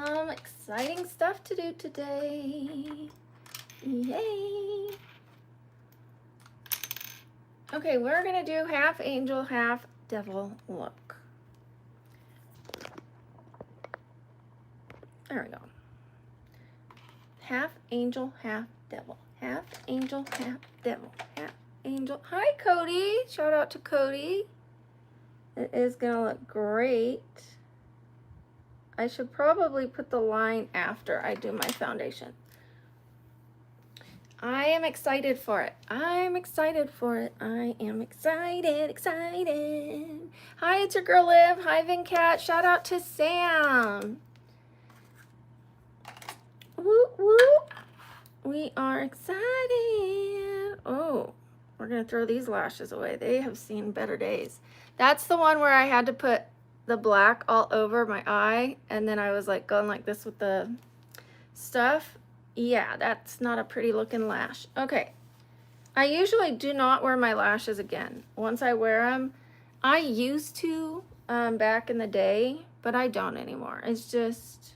some exciting stuff to do today. Yay! Okay, we're gonna do half angel, half devil look. There we go. Half angel, half devil. Half angel, half devil. Half angel. Hi, Cody. Shout out to Cody. It is gonna look great. I should probably put the line after I do my foundation. I am excited for it. I'm excited for it. I am excited. Hi, it's your girl Liv. Hi, Vincat. Shout out to Sam. Woo woo. We are excited. Oh, we're gonna throw these lashes away. They have seen better days. That's the one where I had to put the black all over my eye, and then I was like going like this with the stuff. Yeah, that's not a pretty looking lash. Okay, I usually do not wear my lashes again once I wear them. I used to back in the day, but I don't anymore. It's just,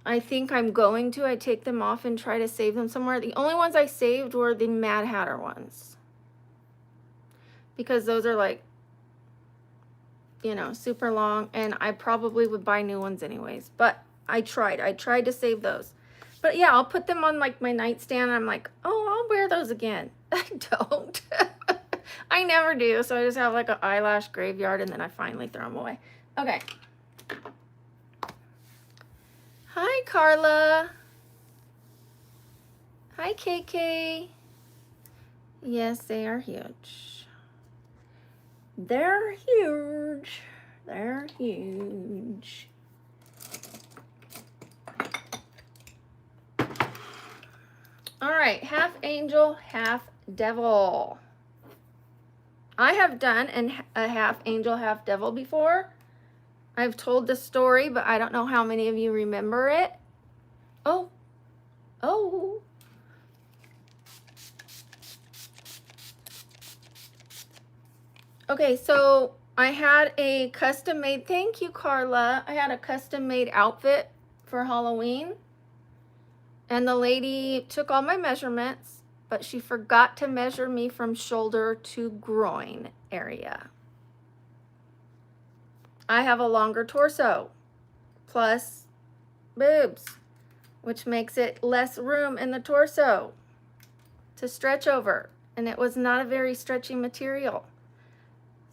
I think I'm going to. I take them off and try to save them somewhere. The only ones I saved were the Mad Hatter ones, because those are like, you know, super long, and I probably would buy new ones anyways, but I tried to save those. But yeah, I'll put them on like my nightstand, and I'm like, oh, I'll wear those again. I don't. I never do, so I just have like an eyelash graveyard, and then I finally throw them away. Okay. Hi, Carla. Hi, KK. Yes, they are huge. They're huge. They're huge. All right, half angel, half devil. I have done a half angel, half devil before. I've told the story, but I don't know how many of you remember it. Oh. Okay, so I had a custom made, thank you, Carla. I had a custom made outfit for Halloween, and the lady took all my measurements, but she forgot to measure me from shoulder to groin area. I have a longer torso plus boobs, which makes it less room in the torso to stretch over, and it was not a very stretchy material.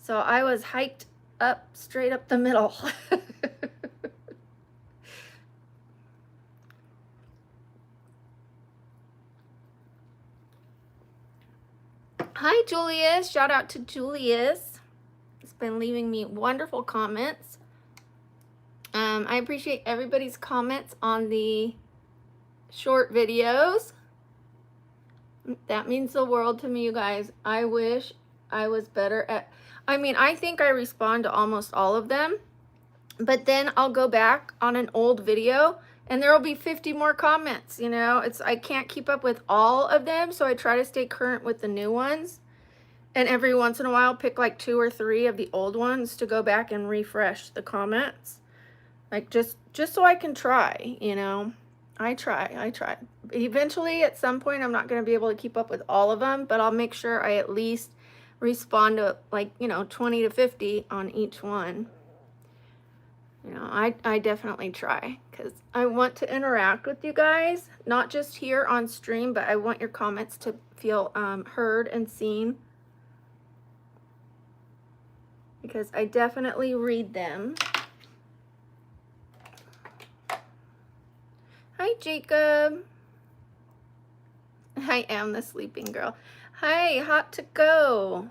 So I was hiked up, straight up the middle. Hi, Julius. Shout out to Julius. He's been leaving me wonderful comments. I appreciate everybody's comments on the short videos. That means the world to me, you guys. I wish I was better at, I mean, I think I respond to almost all of them, but then I'll go back on an old video and there will be 50 more comments, you know. I can't keep up with all of them, so I try to stay current with the new ones, and every once in a while pick like 2 or 3 of the old ones to go back and refresh the comments, like just so I can try, you know. I try. Eventually at some point I'm not going to be able to keep up with all of them, but I'll make sure I at least respond to, like, you know, 20 to 50 on each one. You know, I definitely try, because I want to interact with you guys, not just here on stream, but I want your comments to feel heard and seen, because I definitely read them. Hi, Jacob. I am the sleeping girl. Hi, hot to go.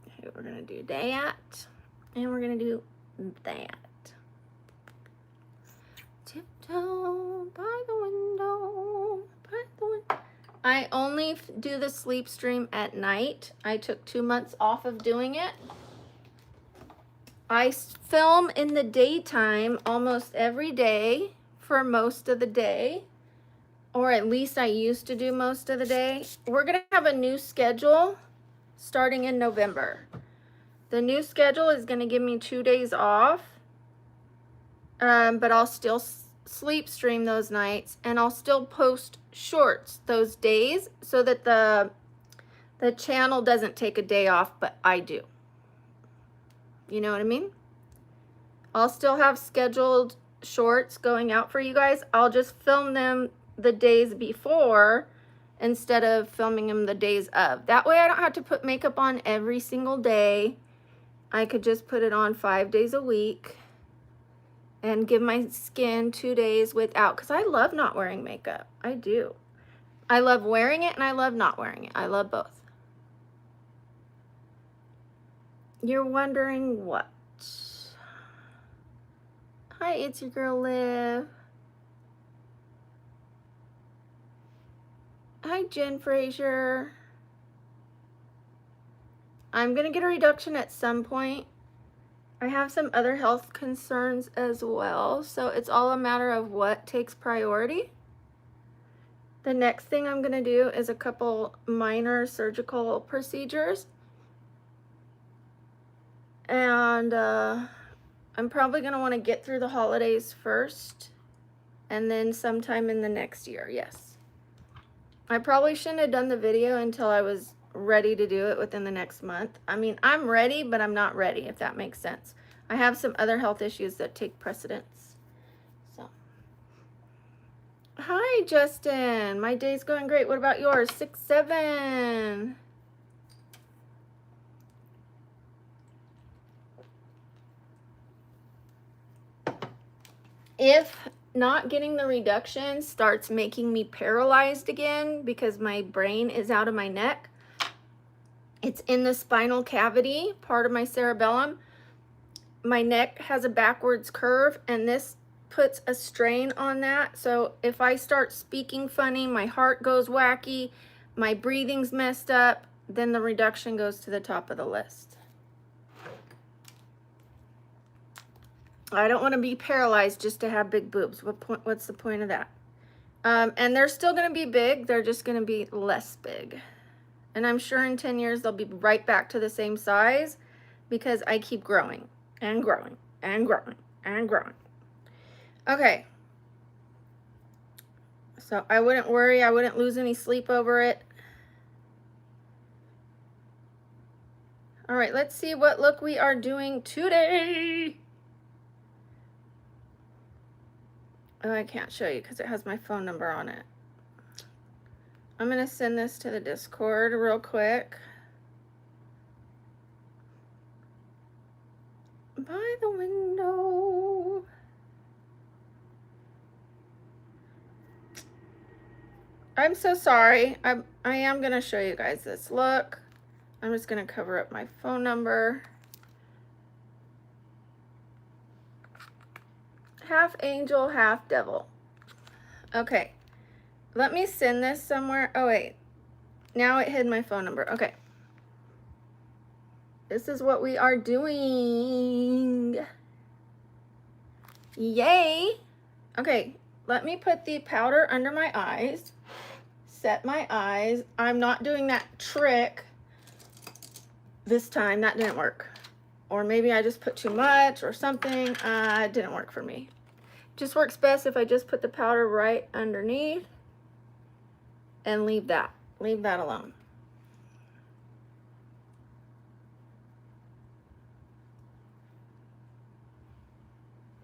Okay, we're gonna do that, and we're gonna do that. Tiptoe by the window, by the window. I only do the sleep stream at night. I took 2 months off of doing it. I film in the daytime almost every day for most of the day, or at least I used to do most of the day. We're gonna have a new schedule starting in November. The new schedule is going to give me 2 days off, but I'll still sleep stream those nights, and I'll still post shorts those days so that the channel doesn't take a day off, but I do. You know what I mean? I'll still have scheduled shorts going out for you guys. I'll just film them the days before instead of filming them the days of. That way I don't have to put makeup on every single day. I could just put it on 5 days a week and give my skin 2 days without, because I love not wearing makeup. I do. I love wearing it and I love not wearing it. I love both. You're wondering what? Hi, it's your girl Liv. Hi, Jen Frazier. I'm gonna get a reduction at some point. I have some other health concerns as well, so it's all a matter of what takes priority. The next thing I'm gonna do is a couple minor surgical procedures. And I'm probably gonna wanna get through the holidays first, and then sometime in the next year, yes. I probably shouldn't have done the video until I was ready to do it within the next month. I mean, I'm ready, but I'm not ready, if that makes sense. I have some other health issues that take precedence. So, hi, Justin. My day's going great. What about yours? 6-7. If not getting the reduction starts making me paralyzed again because my brain is out of my neck, it's in the spinal cavity, part of my cerebellum. My neck has a backwards curve, and this puts a strain on that. So if I start speaking funny, my heart goes wacky, my breathing's messed up, then the reduction goes to the top of the list. I don't want to be paralyzed just to have big boobs. What's the point of that? And they're still going to be big. They're just going to be less big. And I'm sure in 10 years they'll be right back to the same size because I keep growing and growing and growing and growing. Okay. So I wouldn't worry. I wouldn't lose any sleep over it. All right, let's see what look we are doing today. Oh, I can't show you because it has my phone number on it. I'm going to send this to the Discord real quick. By the window. I'm so sorry. I am going to show you guys this look. I'm just going to cover up my phone number. Half angel, half devil. Okay. Let me send this somewhere. Oh, wait. Now it hid my phone number. Okay. This is what we are doing. Yay. Okay. Let me put the powder under my eyes. Set my eyes. I'm not doing that trick this time. That didn't work. Or maybe I just put too much or something. It didn't work for me. Just works best if I just put the powder right underneath and leave that alone.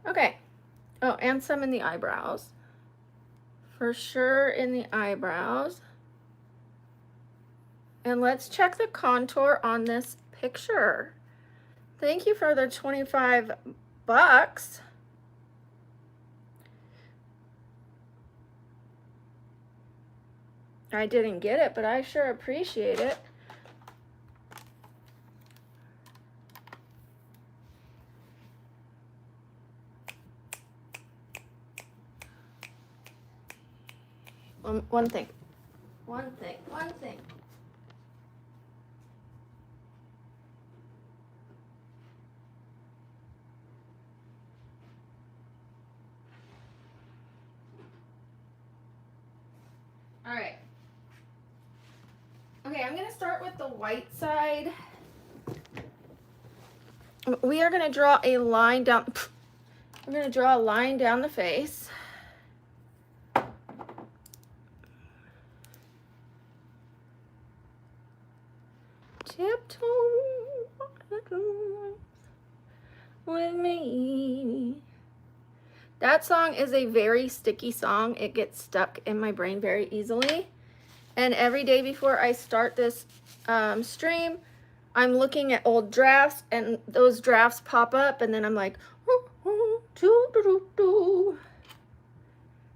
Okay. Oh, and some in the eyebrows. For sure in the eyebrows. And let's check the contour on this picture. Thank you for the 25 bucks. I didn't get it, but I sure appreciate it. One thing. All right. Okay, I'm gonna start with the white side. we are going to draw a line down. We're going to draw a line down the face. Tiptoe with me. That song is a very sticky song. It gets stuck in my brain very easily. And every day before I start this stream, I'm looking at old drafts, and those drafts pop up, and then I'm like,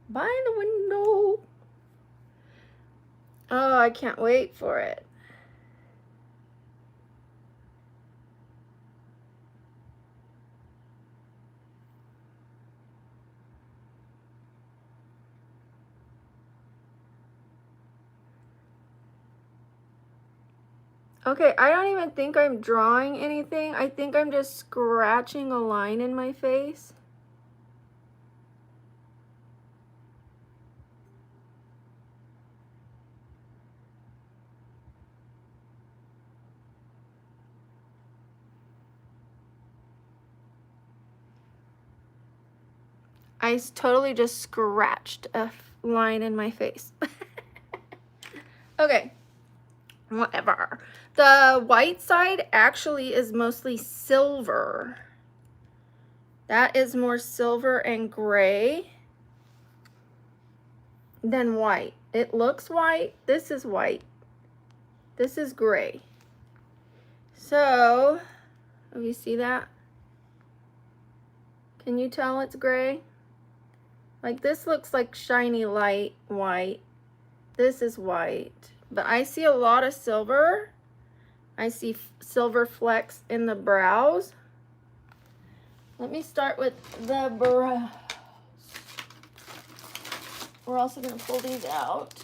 by the window. Oh, I can't wait for it. Okay, I don't even think I'm drawing anything. I think I'm just scratching a line in my face. I totally just scratched a line in my face. Okay, whatever. The white side actually is mostly silver. That is more silver and gray than white. It looks white. This is white. This is gray. So, oh, you see that? Can you tell it's gray? Like, this looks like shiny light white. This is white. But I see a lot of silver. I see silver flecks in the brows. Let me start with the brows. We're also going to pull these out.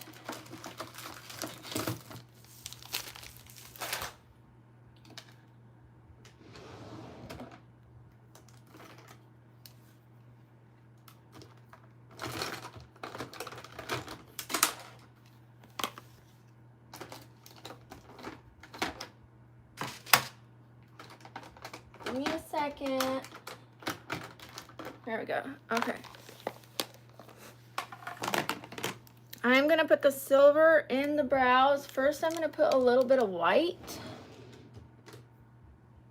Give me a second. There we go. Okay. I'm going to put the silver in the brows. First, I'm going to put a little bit of white.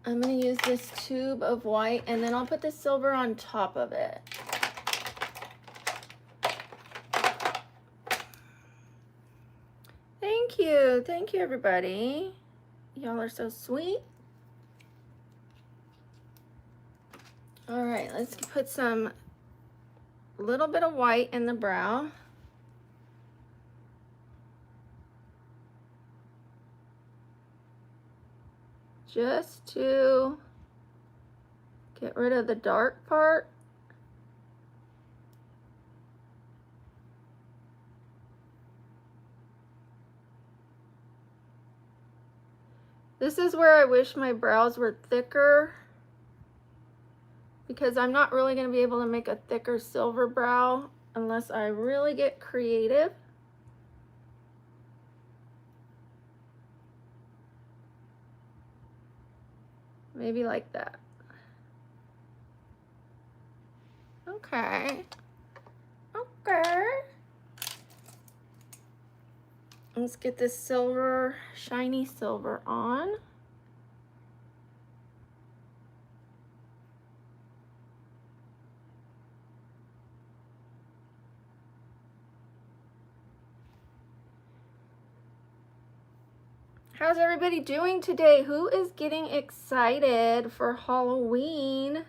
I'm going to use this tube of white, and then I'll put the silver on top of it. Thank you. Thank you, everybody. Y'all are so sweet. All right, let's put some little bit of white in the brow. Just to get rid of the dark part. This is where I wish my brows were thicker, because I'm not really going to be able to make a thicker silver brow unless I really get creative. Maybe like that. Okay. Okay. Let's get this silver, shiny silver on. How's everybody doing today? Who is getting excited for Halloween?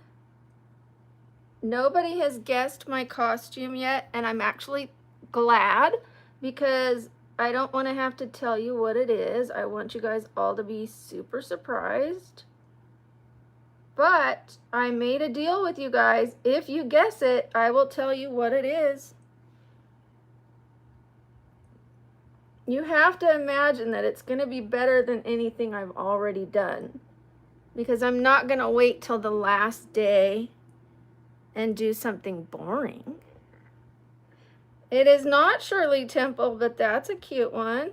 Nobody has guessed my costume yet, and I'm actually glad, because I don't want to have to tell you what it is. I want you guys all to be super surprised. But I made a deal with you guys. If you guess it, I will tell you what it is. You have to imagine that it's going to be better than anything I've already done, because I'm not going to wait till the last day and do something boring. It is not Shirley Temple, but that's a cute one.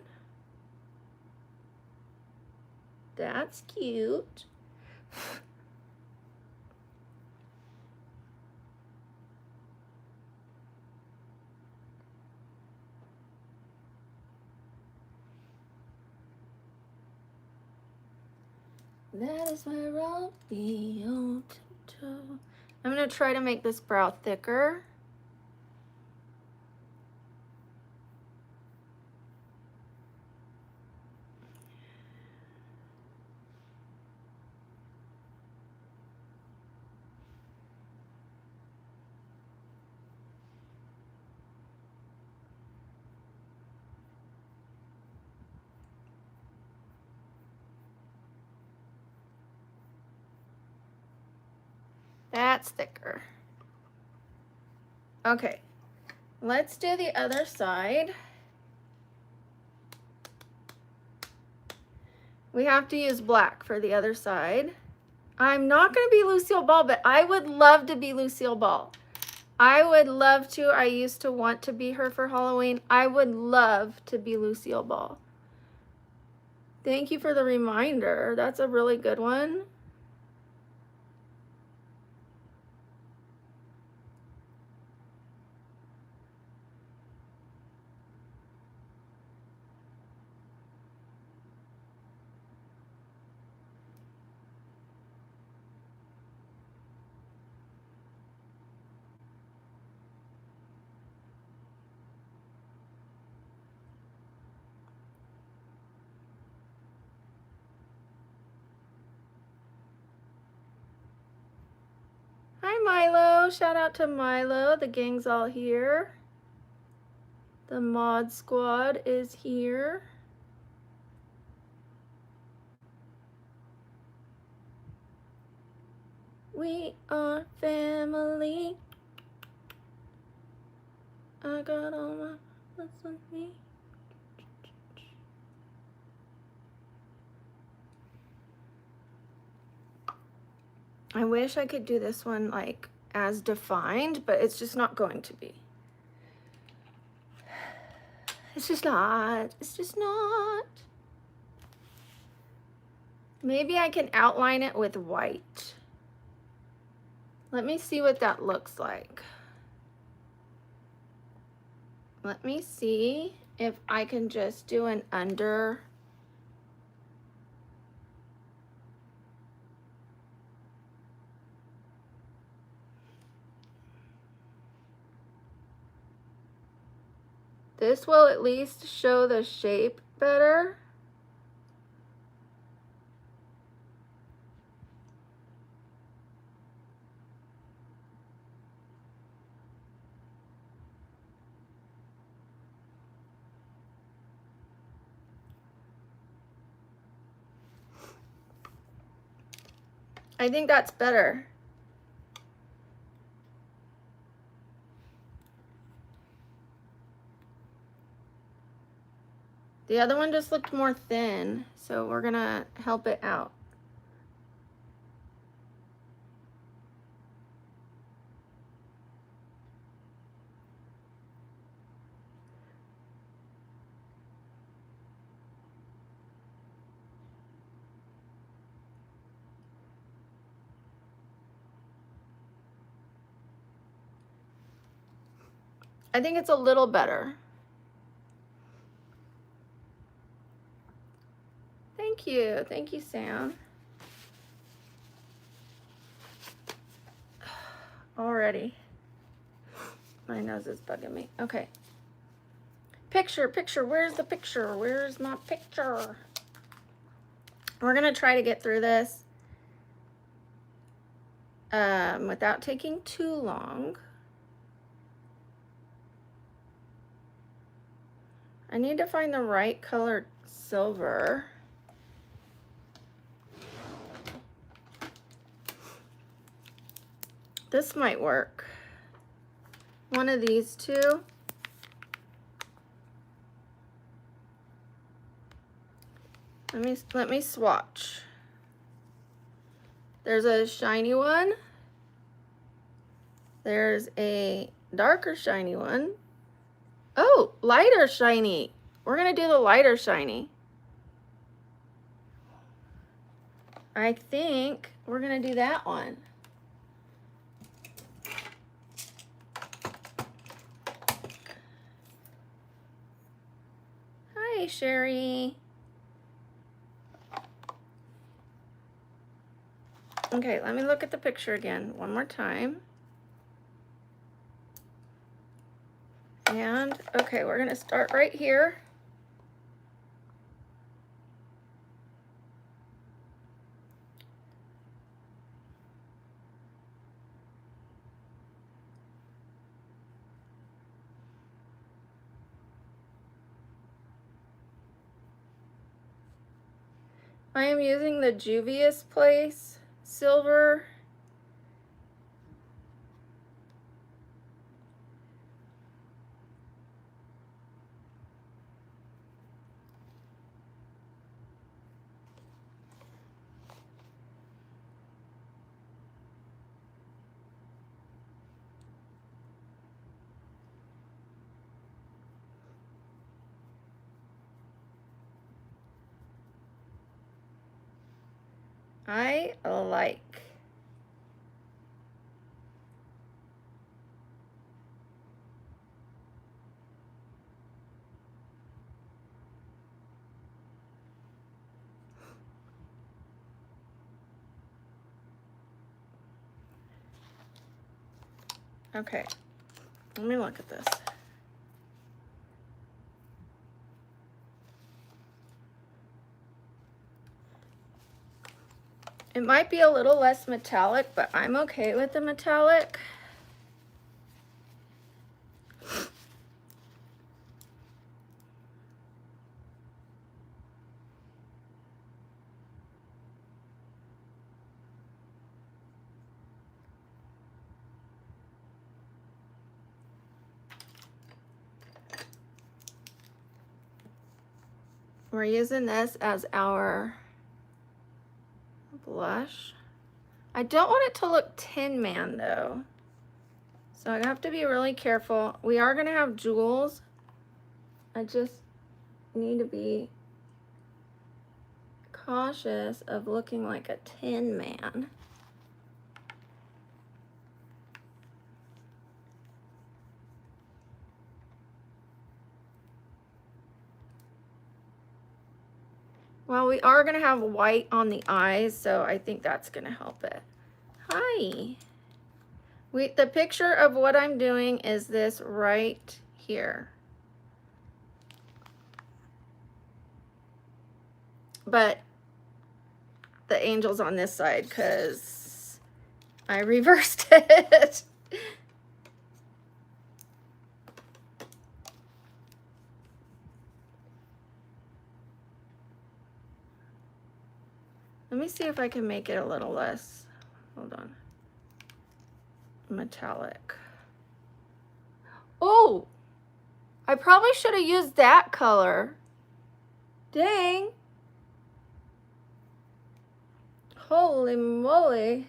That's cute. That is where I'll be on tiptoe. I'm gonna try to make this brow thicker. That's thicker. Okay, let's do the other side. We have to use black for the other side. I'm not going to be Lucille Ball, but I would love to be Lucille Ball. I would love to. I used to want to be her for Halloween. I would love to be Lucille Ball. Thank you for the reminder. That's a really good one. Hi, Milo. Shout out to Milo. The gang's all here. The mod squad is here. We are family. I got all my love with me. I wish I could do this one like as defined, but it's just not going to be. It's just not. It's just not. Maybe I can outline it with white. Let me see what that looks like. Let me see if I can just do an under. This will at least show the shape better. I think that's better. The other one just looked more thin, so we're gonna help it out. I think it's a little better. Thank you, Sam. Already. My nose is bugging me. Okay. Picture, where's the picture? Where's my picture? We're gonna try to get through this without taking too long. I need to find the right colored silver. This might work. One of these two. Let me swatch. There's a shiny one. There's a darker shiny one. Oh, lighter shiny. We're gonna do the lighter shiny. I think we're gonna do that one. Hi, Sherry. Okay, let me look at the picture again one more time. And, okay, we're gonna start right here. I am using the Juvia's Place silver. I like. Okay, let me look at this. It might be a little less metallic, but I'm okay with the metallic. We're using this as our blush. I don't want it to look Tin Man though, so I have to be really careful. We are gonna have jewels. I just need to be cautious of looking like a Tin Man. Well, we are gonna have white on the eyes, so I think that's gonna help it. Hi. The picture of what I'm doing is this right here. But the angel's on this side because I reversed it. Let me see if I can make it a little less, hold on, metallic. Oh, I probably should have used that color. Dang. Holy moly.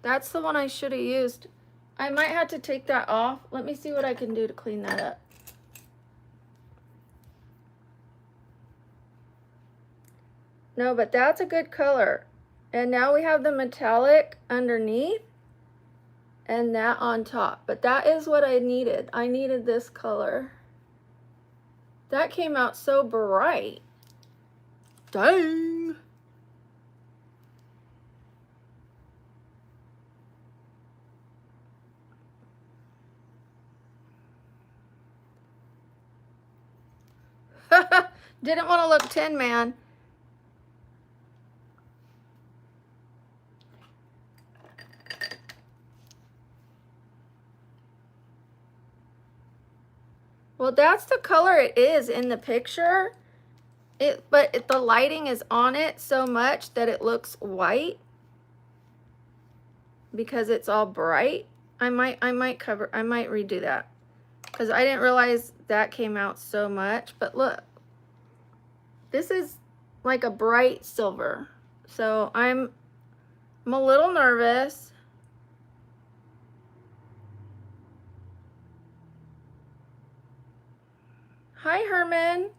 That's the one I should have used. I might have to take that off. Let me see what I can do to clean that up. No, but that's a good color. And now we have the metallic underneath and that on top. But that is what I needed. I needed this color. That came out so bright. Dang. Didn't want to look Tin Man. Well, that's the color it is in the picture. But the lighting is on it so much that it looks white because it's all bright. I might redo that because I didn't realize that came out so much. But look, this is like a bright silver. So I'm a little nervous. Hi, Herman.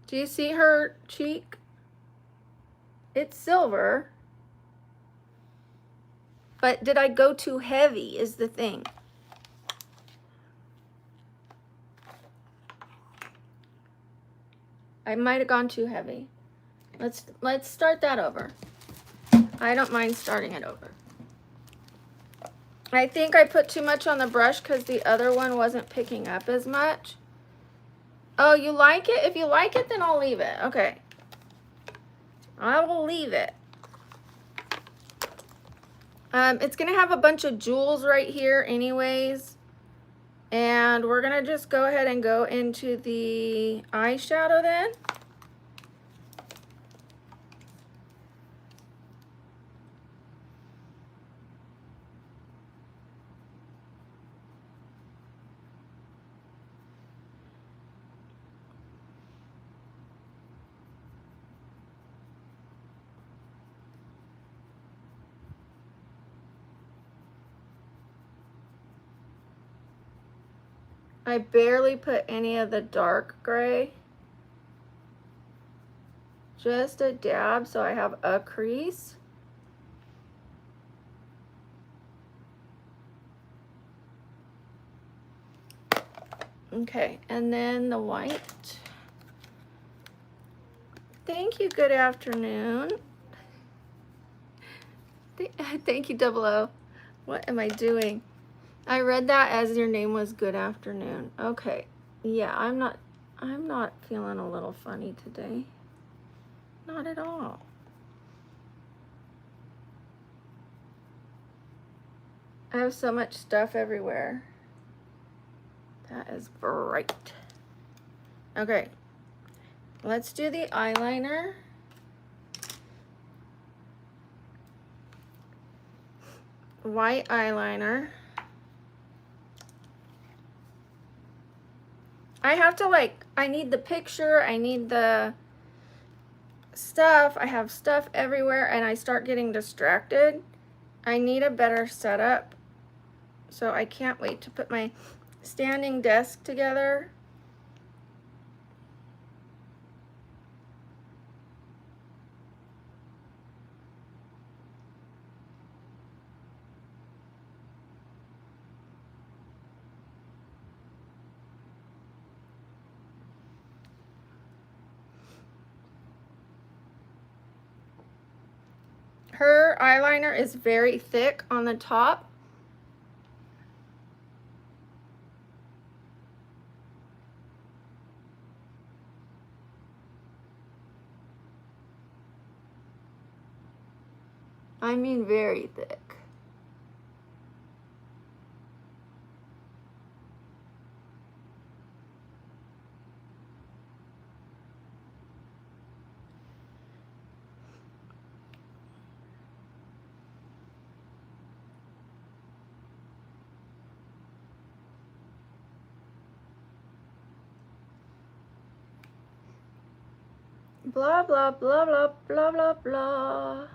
Do you see her cheek? It's silver. But did I go too heavy is the thing. I might have gone too heavy. Let's start that over. I don't mind starting it over. I think I put too much on the brush because the other one wasn't picking up as much. Oh, you like it? If you like it, then I'll leave it. Okay. I will leave it. It's going to have a bunch of jewels right here anyways. And we're going to just go ahead and go into the eyeshadow then. I barely put any of the dark gray. Just a dab so I have a crease. Okay, and then the white. Thank you, good afternoon. Thank you, Double O. What am I doing? I read that as your name was good afternoon. Okay. Yeah, I'm not feeling a little funny today. Not at all. I have so much stuff everywhere. That is bright. Okay. Let's do the eyeliner. White eyeliner. I have to I need the picture, I need the stuff. I have stuff everywhere and I start getting distracted. I need a better setup. So I can't wait to put my standing desk together. Her eyeliner is very thick on the top. I mean very thick. Blah, blah, blah, blah, blah, blah, blah.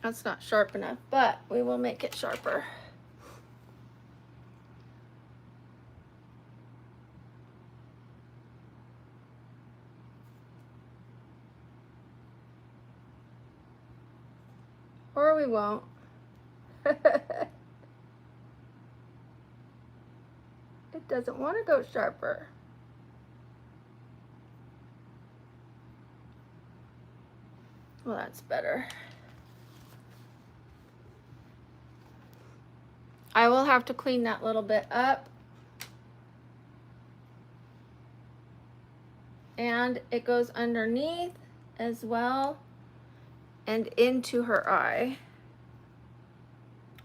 That's not sharp enough, but we will make it sharper. Or we won't. It doesn't want to go sharper. Well, that's better. I will have to clean that little bit up. And it goes underneath as well and into her eye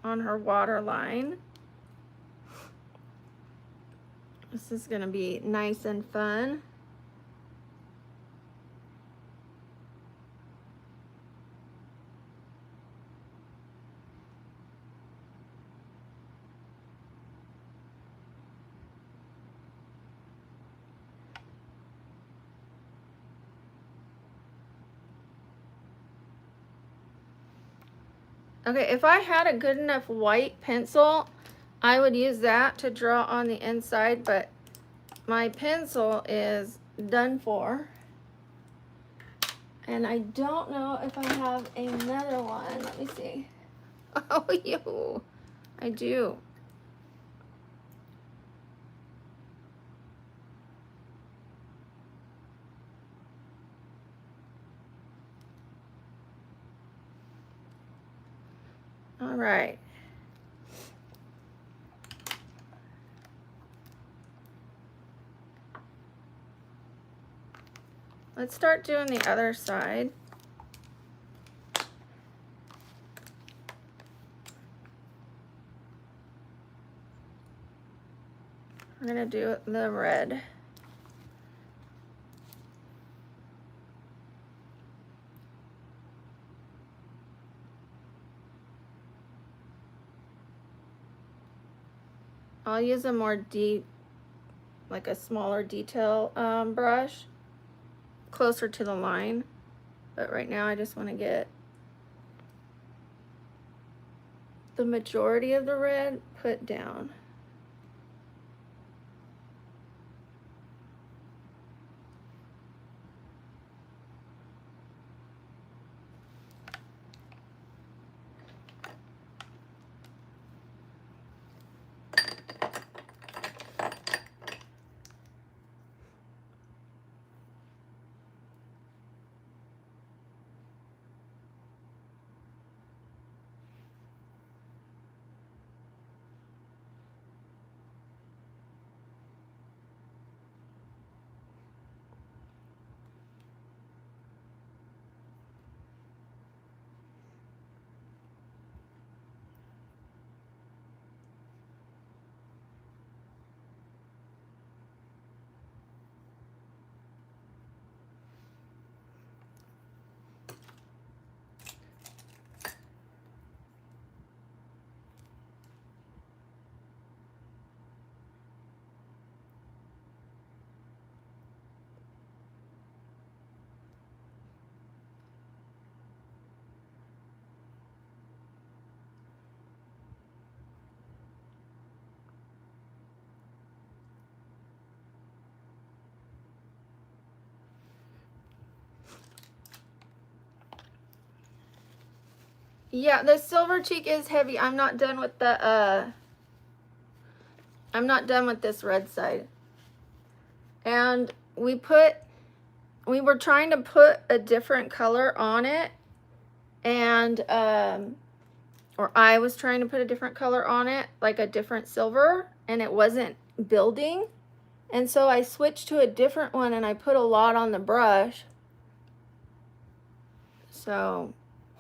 on her waterline. This is going to be nice and fun. Okay, if I had a good enough white pencil, I would use that to draw on the inside, but my pencil is done for. And I don't know if I have another one. Let me see. Oh, yo, I do. All right. Let's start doing the other side. We're gonna do the red. I'll use a more deep, like a smaller detail brush, closer to the line. But right now I just want to get the majority of the red put down. Yeah, the silver cheek is heavy. I'm not done with the I'm not done with this red side. And we were trying to put a different color on it, and or I was trying to put a different color on it, like a different silver, and it wasn't building. And so I switched to a different one and I put a lot on the brush. So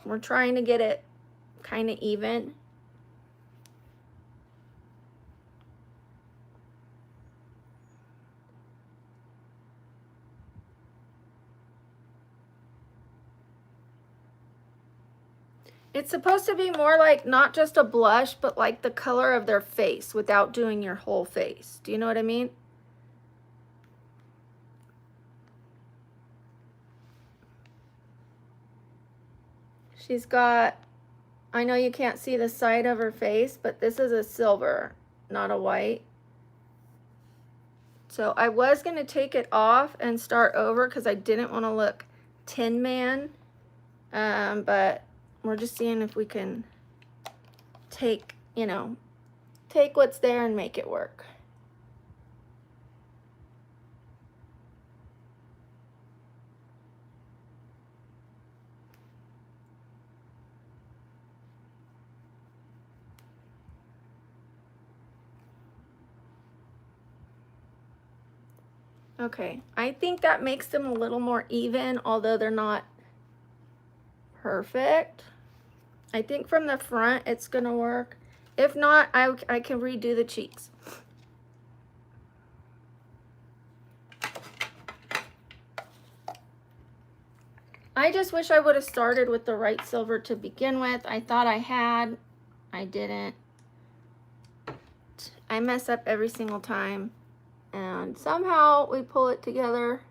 we're trying to get it kind of even. It's supposed to be more like not just a blush, but like the color of their face without doing your whole face. Do you know what I mean? She's got, I know you can't see the side of her face, but this is a silver, not a white. So I was going to take it off and start over because I didn't want to look Tin Man. But we're just seeing if we can take, you know, take what's there and make it work. Okay, I think that makes them a little more even, although they're not perfect. I think from the front it's gonna work. If not, I can redo the cheeks. I just wish I would have started with the right silver to begin with. I thought I had, I didn't. I mess up every single time, and somehow we pull it together.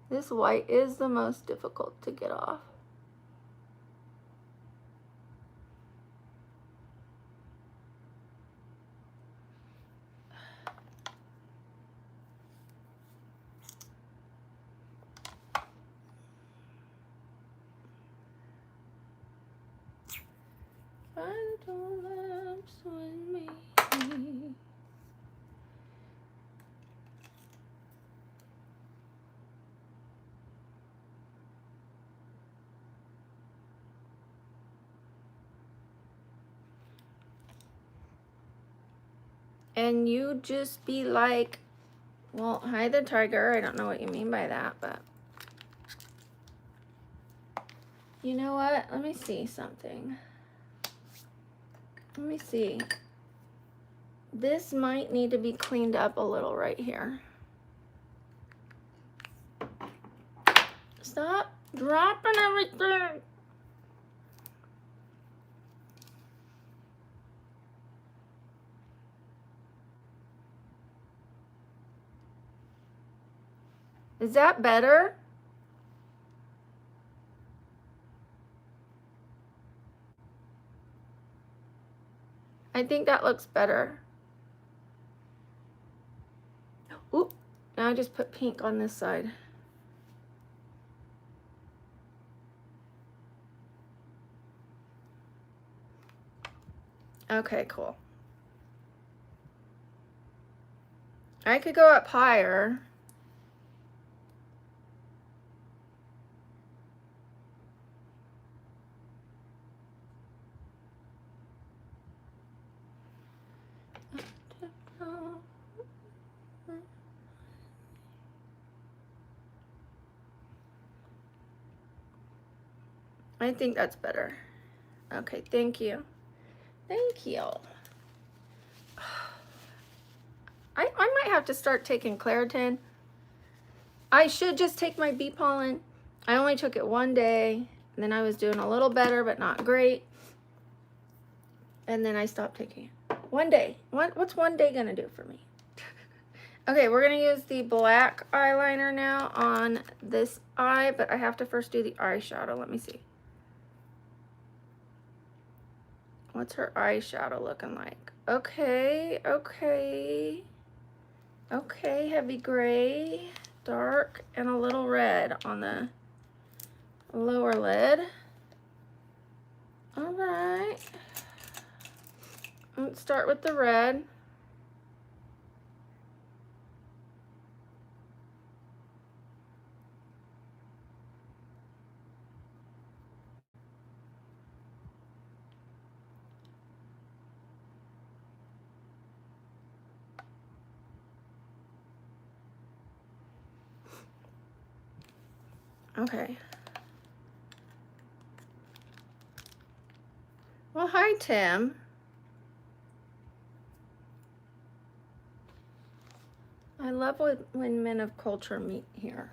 This white is the most difficult to get off. And you just be like, well, hi the tiger. I don't know what you mean by that, but you know what? Let me see something. Let me see. This might need to be cleaned up a little right here. Stop dropping everything. Is that better? I think that looks better. Oop, now I just put pink on this side. Okay, cool. I could go up higher. I think that's better. Okay, thank you. Thank you. I might have to start taking Claritin. I should just take my bee pollen. I only took it one day, and then I was doing a little better, but not great. And then I stopped taking it. One day. What's one day gonna do for me? Okay, we're gonna use the black eyeliner now on this eye, but I have to first do the eyeshadow. Let me see. What's her eyeshadow looking like? Okay, okay. Okay, heavy gray, dark, and a little red on the lower lid. All right. Let's start with the red. Okay. Well, hi, Tim. I love when men of culture meet here.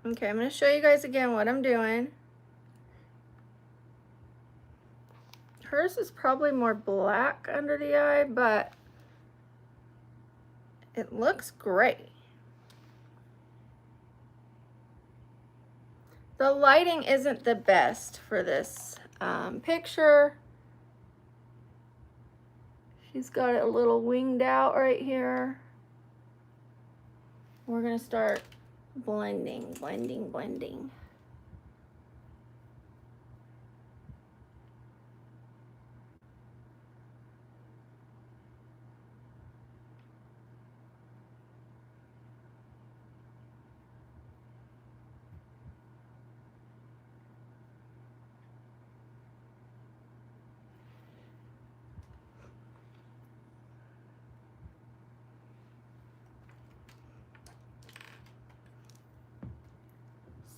Okay, I'm going to show you guys again what I'm doing. Hers is probably more black under the eye, but it looks great. The lighting isn't the best for this picture. She's got it a little winged out right here. We're going to start blending.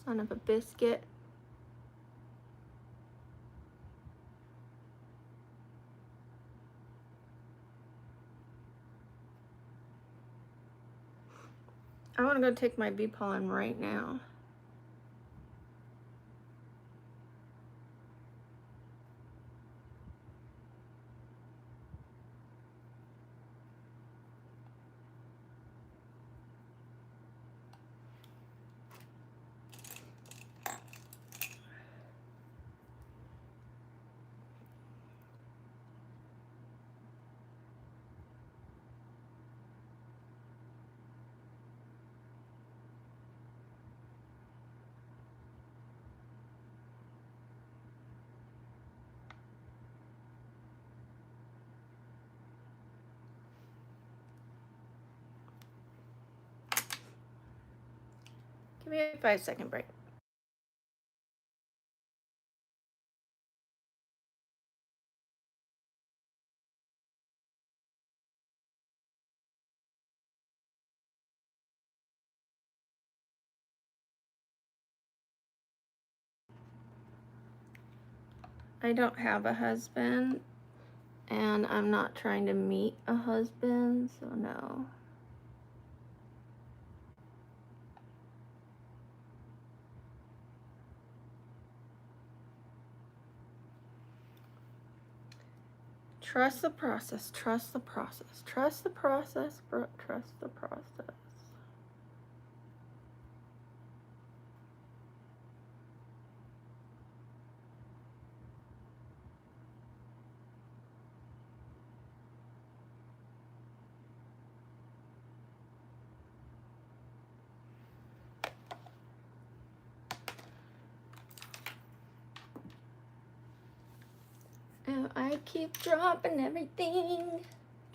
Son of a biscuit. I want to go take my bee pollen right now. Give me a 5-second break. I don't have a husband, and I'm not trying to meet a husband, so no. Trust the process, trust the process, trust the process, Brooke, trust the process. And I keep dropping everything,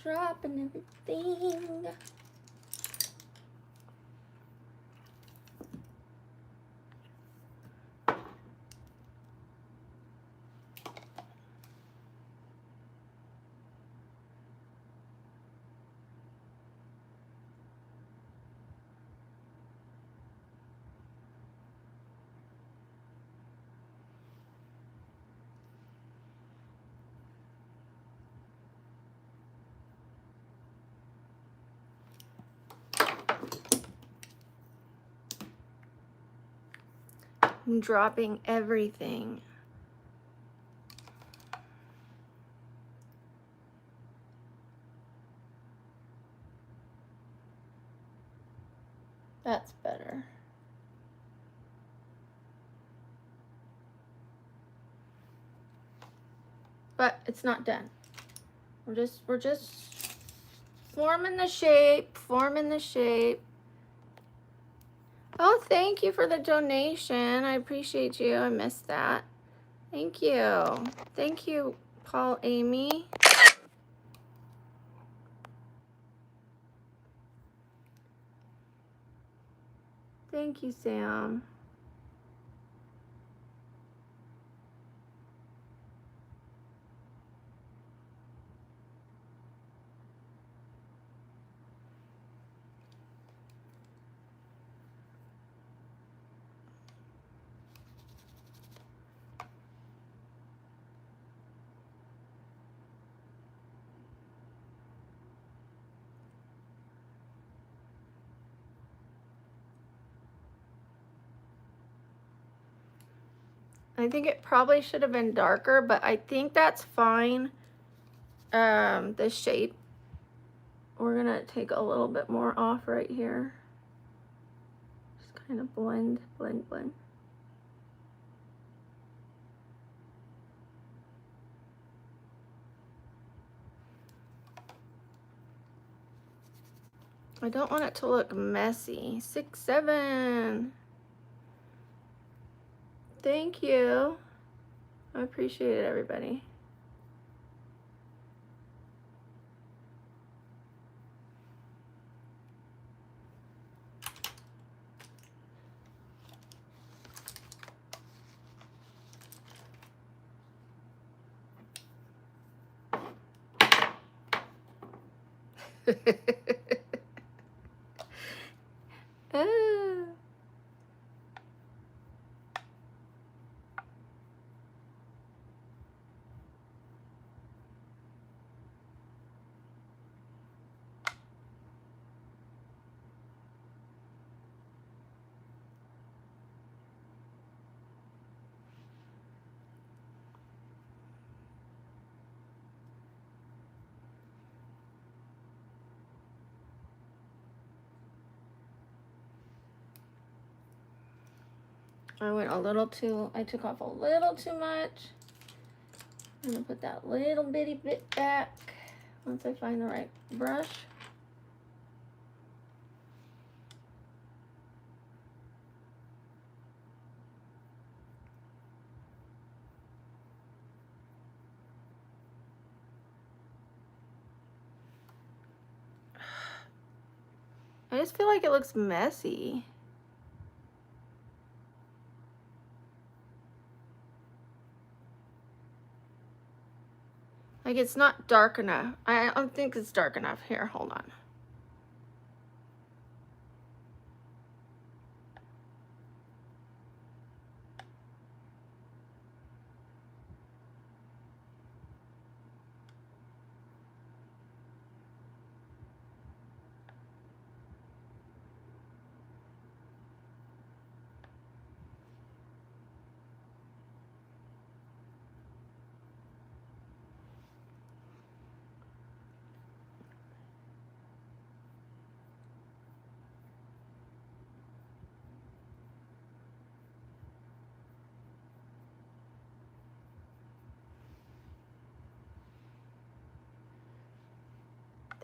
dropping everything. I'm dropping everything. That's better. But it's not done. We're just forming the shape, forming the shape. Oh, thank you for the donation. I appreciate you. I missed that. Thank you. Thank you, Paul Amy. Thank you, Sam. I think it probably should have been darker, but I think that's fine. The shape. We're gonna take a little bit more off right here. Just kind of blend, blend, blend. I don't want it to look messy. 6, 7. Thank you. I appreciate it, everybody. I took off a little too much. I'm gonna put that little bitty bit back once I find the right brush. I just feel like it looks messy. Like it's not dark enough. I don't think it's dark enough. Here, hold on.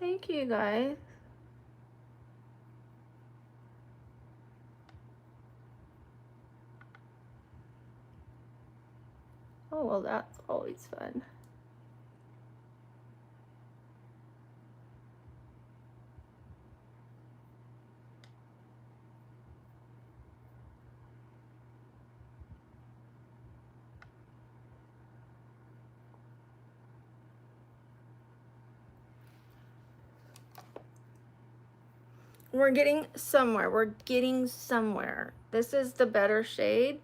Thank you guys. Oh, well, that's always fun. We're getting somewhere. We're getting somewhere. This is the better shade.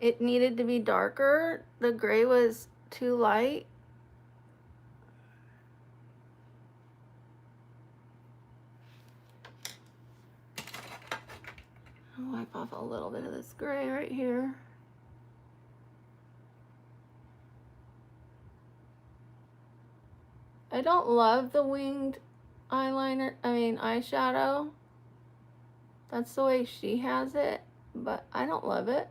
It needed to be darker. The gray was too light. I'll wipe off a little bit of this gray right here. I don't love the winged eyeshadow. That's the way she has it, but I don't love it.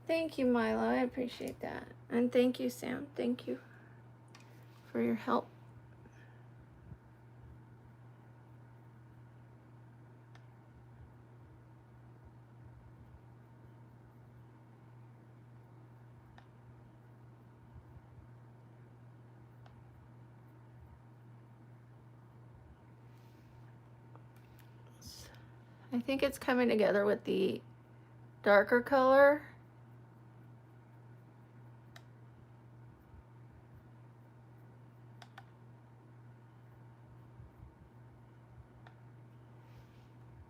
Thank you, Milo. I appreciate that. And thank you, Sam. Thank you for your help. I think it's coming together with the darker color.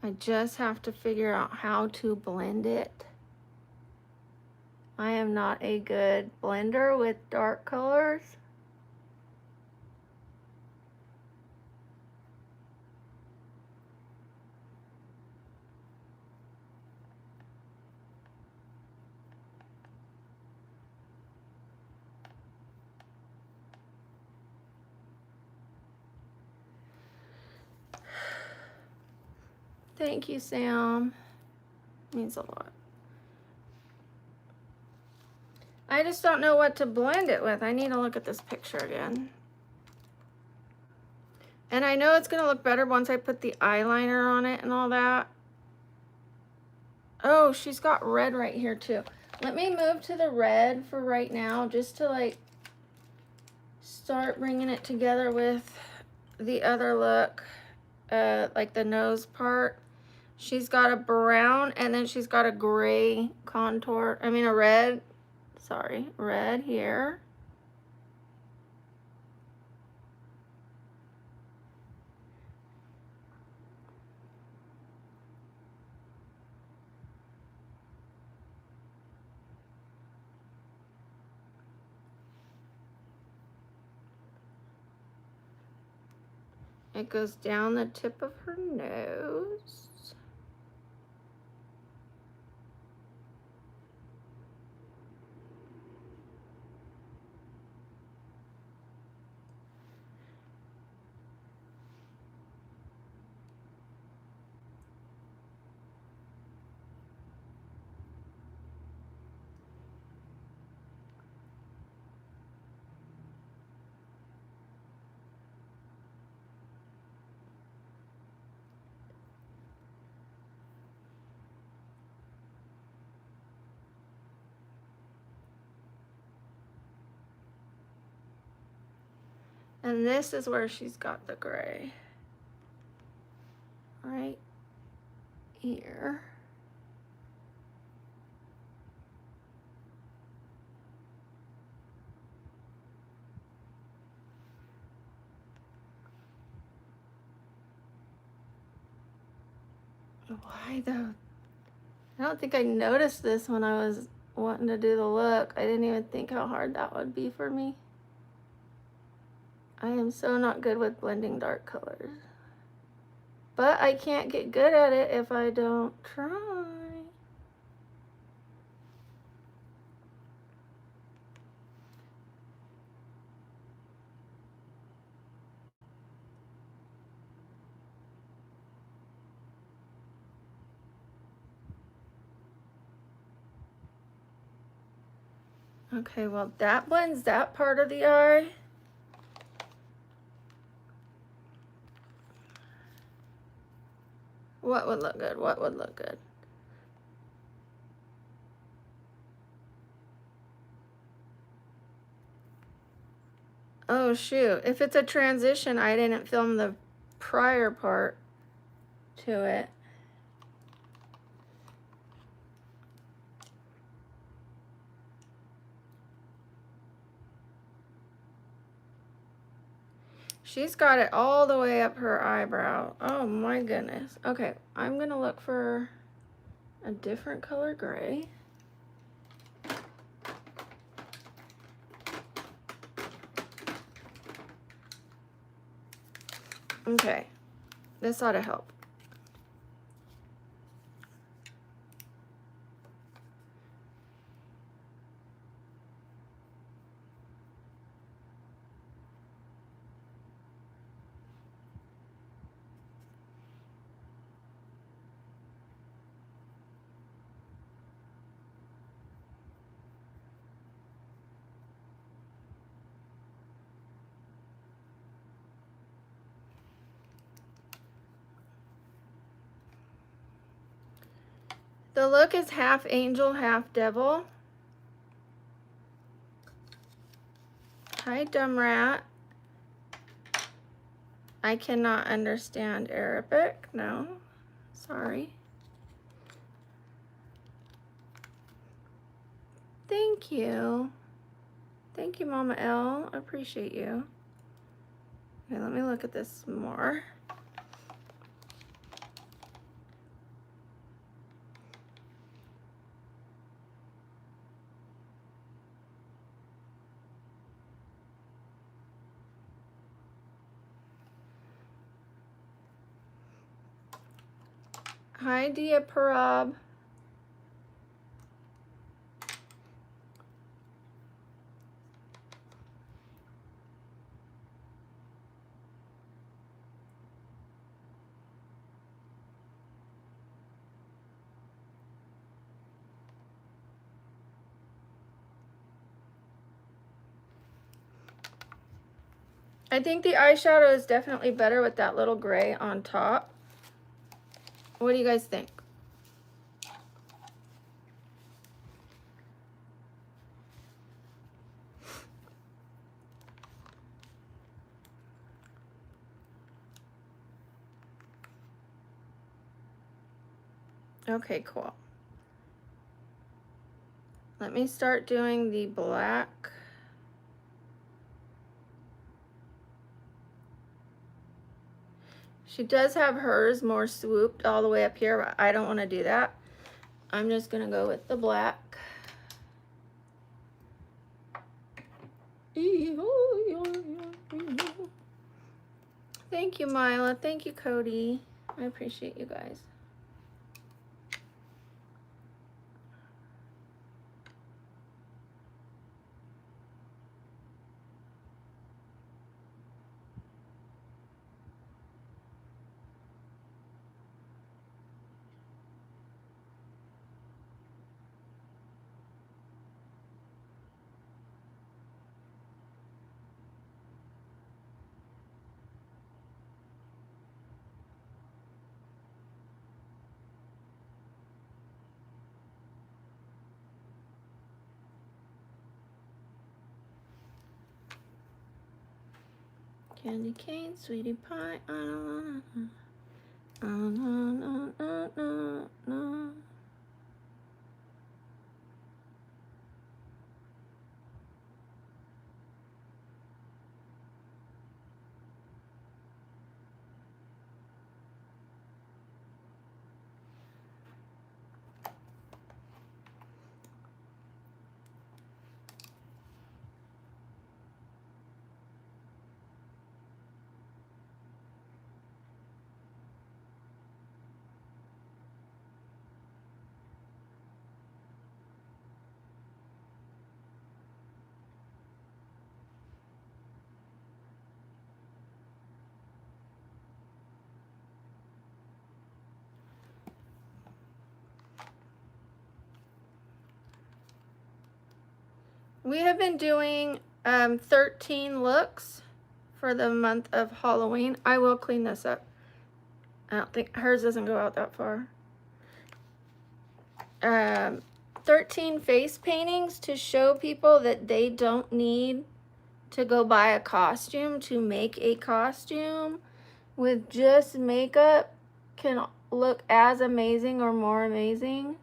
I just have to figure out how to blend it. I am not a good blender with dark colors. Thank you, Sam. Means a lot. I just don't know what to blend it with. I need to look at this picture again. And I know it's going to look better once I put the eyeliner on it and all that. Oh, she's got red right here too. Let me move to the red for right now, just to like start bringing it together with the other look, like the nose part. She's got a brown and then she's got a gray contour. I mean a red, sorry, red here. It goes down the tip of her nose. And this is where she's got the gray. Right here. Why though? I don't think I noticed this when I was wanting to do the look. I didn't even think how hard that would be for me. I am so not good with blending dark colors. But I can't get good at it if I don't try. Okay, well that blends that part of the eye. What would look good? What would look good? Oh shoot, if it's a transition, I didn't film the prior part to it. She's got it all the way up her eyebrow. Oh my goodness. Okay, I'm gonna look for a different color gray. Okay, this ought to help. The look is half angel, half devil. Hi, dumb rat. I cannot understand Arabic. No, sorry. Thank you. Thank you, Mama L. I appreciate you. Okay, let me look at this more. Hi, Dia Parab. I think the eyeshadow is definitely better with that little gray on top. What do you guys think? Okay, cool. Let me start doing the black. She does have hers more swooped all the way up here, but I don't want to do that. I'm just going to go with the black. Thank you, Mila. Thank you, Cody. I appreciate you guys. Candy cane, sweetie pie. No. We have been doing 13 looks for the month of Halloween. I will clean this up. I don't think hers doesn't go out that far. 13 face paintings to show people that they don't need to go buy a costume to make a costume. With just makeup can look as amazing or more amazing.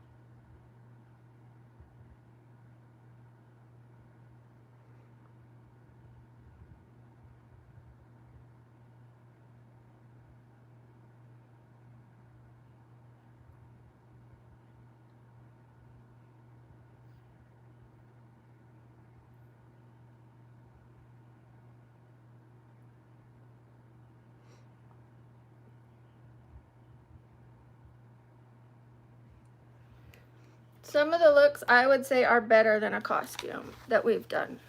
Some of the looks I would say are better than a costume that we've done.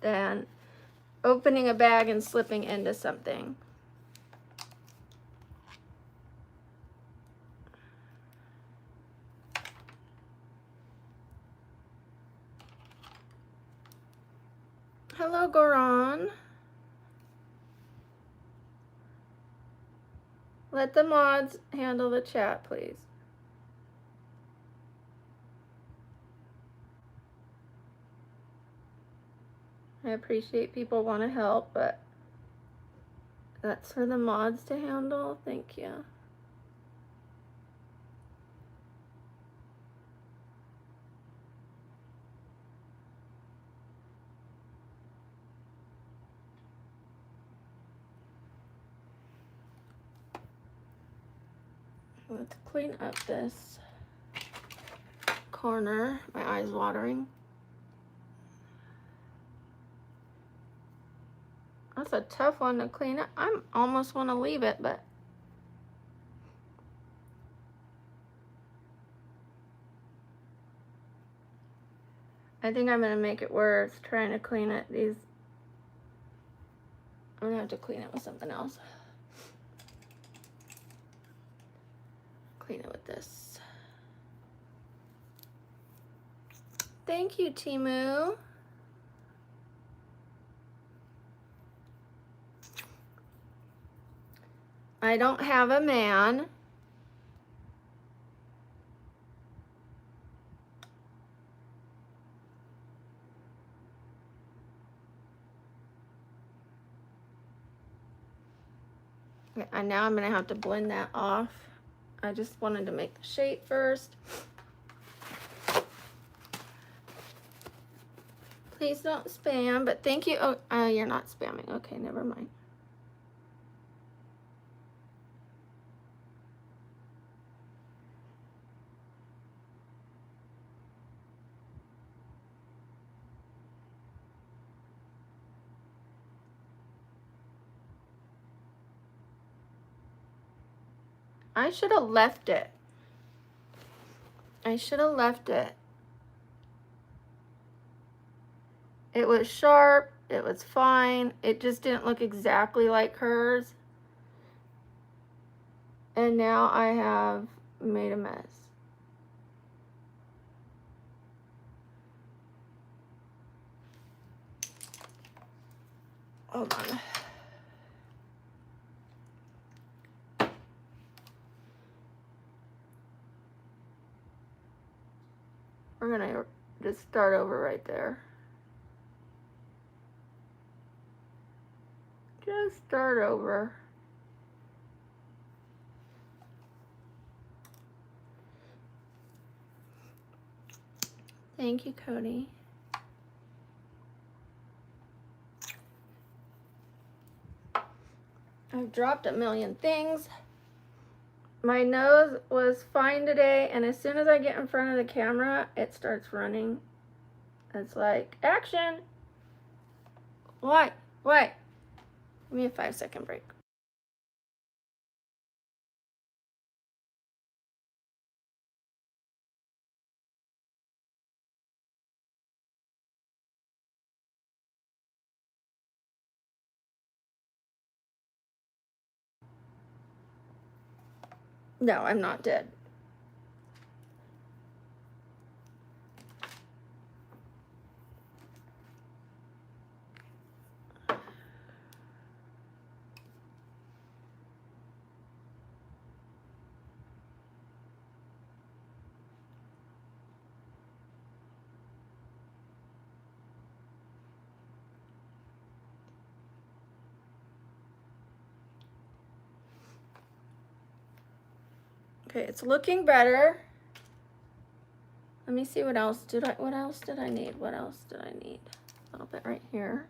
Than opening a bag and slipping into something. Hello, Goran. Let the mods handle the chat, please. I appreciate people want to help, but that's for the mods to handle. Thank you. Let's clean up this corner. My eye's watering. That's a tough one to clean up. I almost want to leave it, but I think I'm going to make it worse trying to clean it. I'm going to have to clean it with something else. Clean it with this. Thank you, Timu. I don't have a man. Okay, and now I'm going to have to blend that off. I just wanted to make the shape first. Please don't spam, but thank you. Oh, you're not spamming. Okay, never mind. I should have left it. I should have left it. It was sharp. It was fine. It just didn't look exactly like hers. And now I have made a mess. Hold on. We're gonna just start over right there. Just start over. Thank you, Cody. I've dropped a million things. My nose was fine today, and as soon as I get in front of the camera, it starts running. It's like, action! What? What? Give me a 5-second break. No, I'm not dead. Okay, it's looking better. Let me see what else did I need? What else did I need? A little bit right here.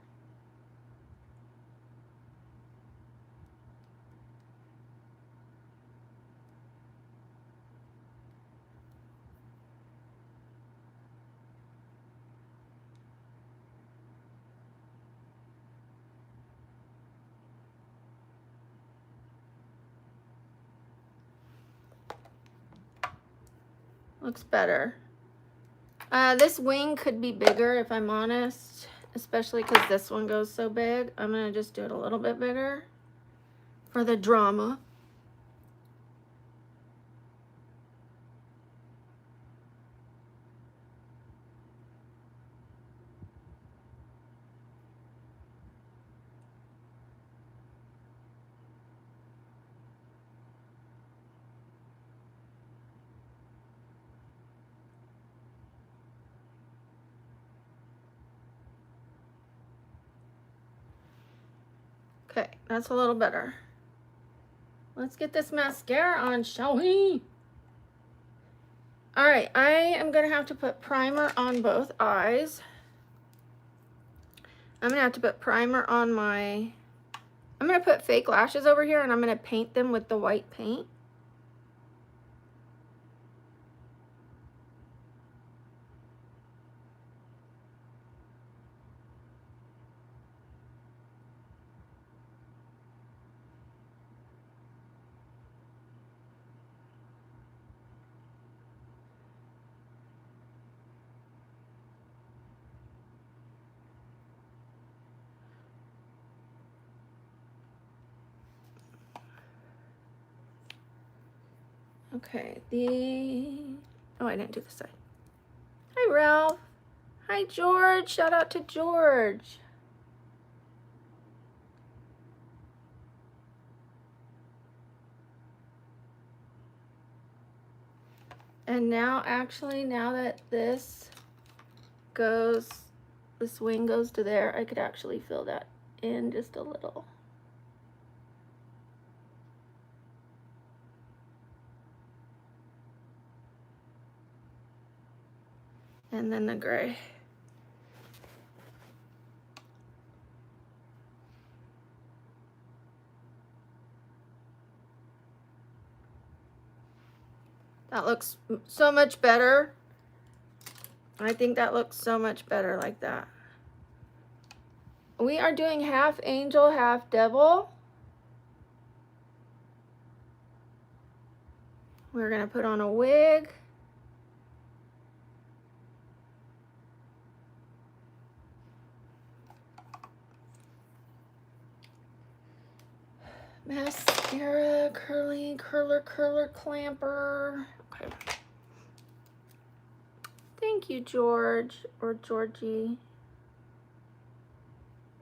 Looks better. This wing could be bigger if I'm honest, especially because this one goes so big. I'm gonna just do it a little bit bigger for the drama. Okay, that's a little better. Let's get this mascara on, shall we? All right, I am gonna have to put primer on both eyes. I'm gonna have to put primer on my, I'm gonna put fake lashes over here and I'm gonna paint them with the white paint. Okay, oh, I didn't do this side. Hi, Ralph. Hi, George. Shout out to George. And now, actually, now that this wing goes to there, I could actually fill that in just a little. And then the gray. That looks so much better. I think that looks so much better like that. We are doing half angel, half devil. We're gonna put on a wig. Mascara, curler, clamper. Okay. Thank you, George, or Georgie.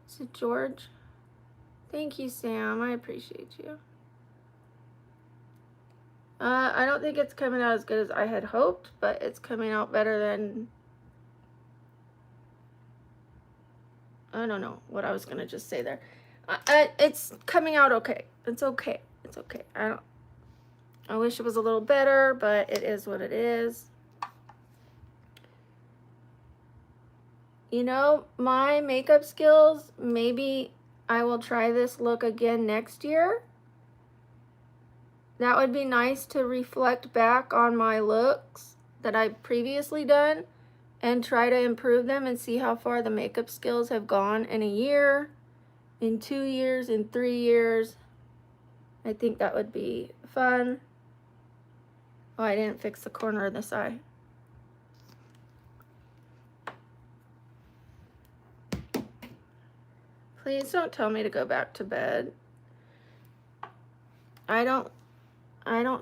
Is it George? Thank you, Sam. I appreciate you. I don't think it's coming out as good as I had hoped, but it's coming out better than, I don't know what I was gonna just say there. It's coming out okay. It's okay. It's okay. I wish it was a little better, but it is what it is. You know, my makeup skills, maybe I will try this look again next year. That would be nice to reflect back on my looks that I've previously done and try to improve them and see how far the makeup skills have gone in a year, in 2 years, in 3 years. I think that would be fun. Oh, I didn't fix the corner of this eye. Please don't tell me to go back to bed. I don't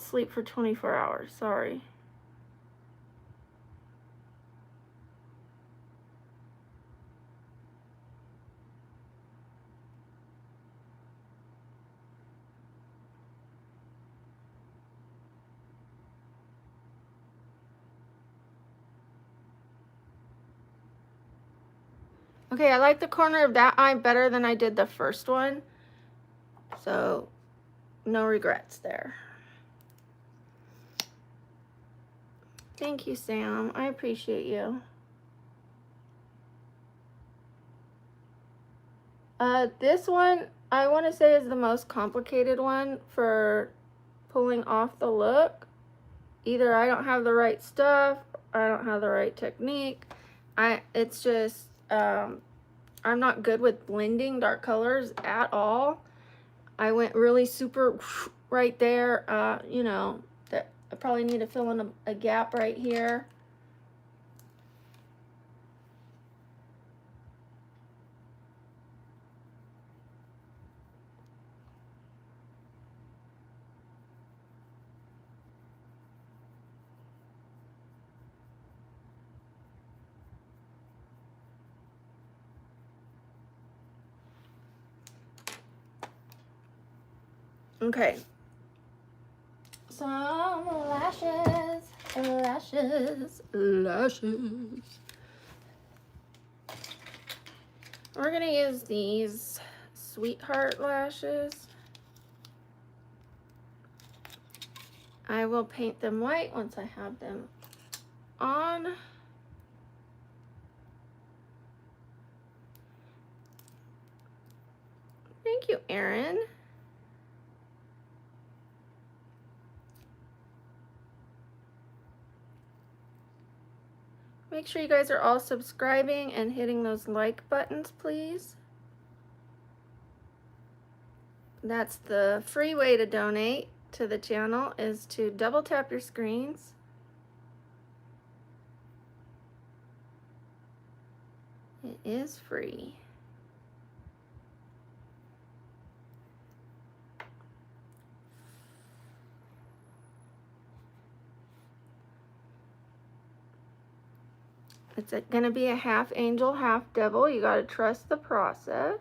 sleep for 24 hours, sorry. Okay, I like the corner of that eye better than I did the first one. So, no regrets there. Thank you, Sam. I appreciate you. This one, I want to say, is the most complicated one for pulling off the look. Either I don't have the right stuff, I don't have the right technique. It's just, I'm not good with blending dark colors at all. I went really super right there, you know, that I probably need to fill in a gap right here. Okay. Some lashes, lashes, lashes. We're gonna use these Sweetheart lashes. I will paint them white once I have them on. Thank you, Erin. Make sure you guys are all subscribing and hitting those like buttons, please. That's the free way to donate to the channel, is to double tap your screens. It is free. It's going to be a half angel, half devil. You got to trust the process.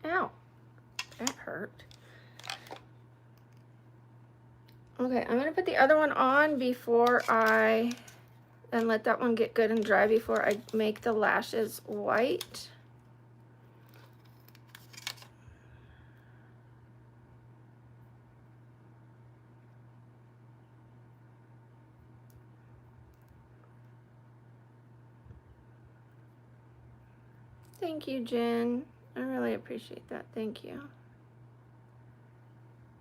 Ow, that hurt. Okay, I'm gonna put the other one on before and let that one get good and dry before I make the lashes white. Thank you, Jen. I really appreciate that. Thank you.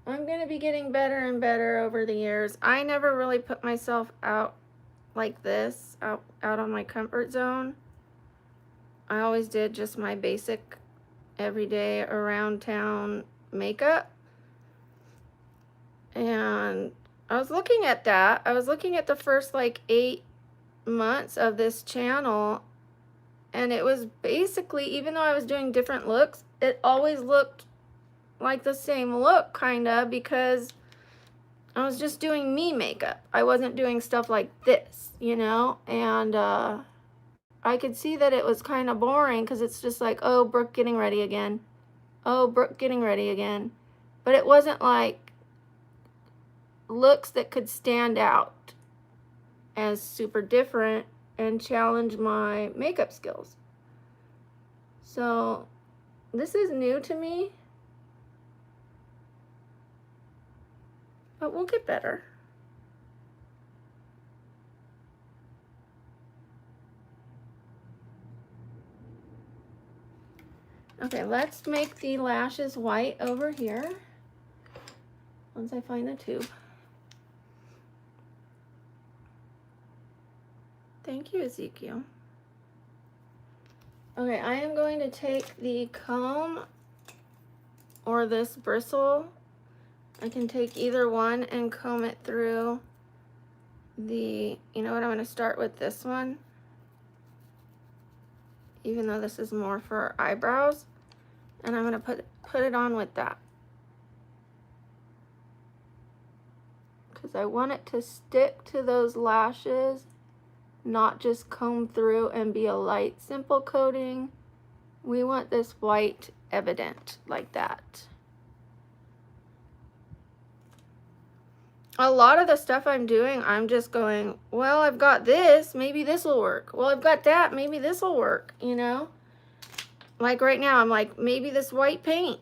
I'm going to be getting better and better over the years. I never really put myself out like this, out on my comfort zone. I always did just my basic everyday around town makeup. And I was looking at that. I was looking at the first like 8 months of this channel, and it was basically, even though I was doing different looks, it always looked like the same look, kind of, because I was just doing me makeup. I wasn't doing stuff like this, you know? And I could see that it was kind of boring because it's just like, oh, Brooke getting ready again. Oh, Brooke getting ready again. But it wasn't like looks that could stand out as super different and challenge my makeup skills. So this is new to me, but we'll get better. Okay, let's make the lashes white over here once I find the tube. Thank you, Ezekiel. Okay, I am going to take the comb or this bristle. I can take either one and comb it through the, you know what, I'm going to start with this one, even though this is more for eyebrows, and I'm going to put it on with that, because I want it to stick to those lashes, not just comb through and be a light, simple coating. We want this white evident like that. A lot of the stuff I'm doing, I'm just going, well, I've got this, maybe this will work. Well, I've got that, maybe this will work, you know? Like right now, I'm like, maybe this white paint,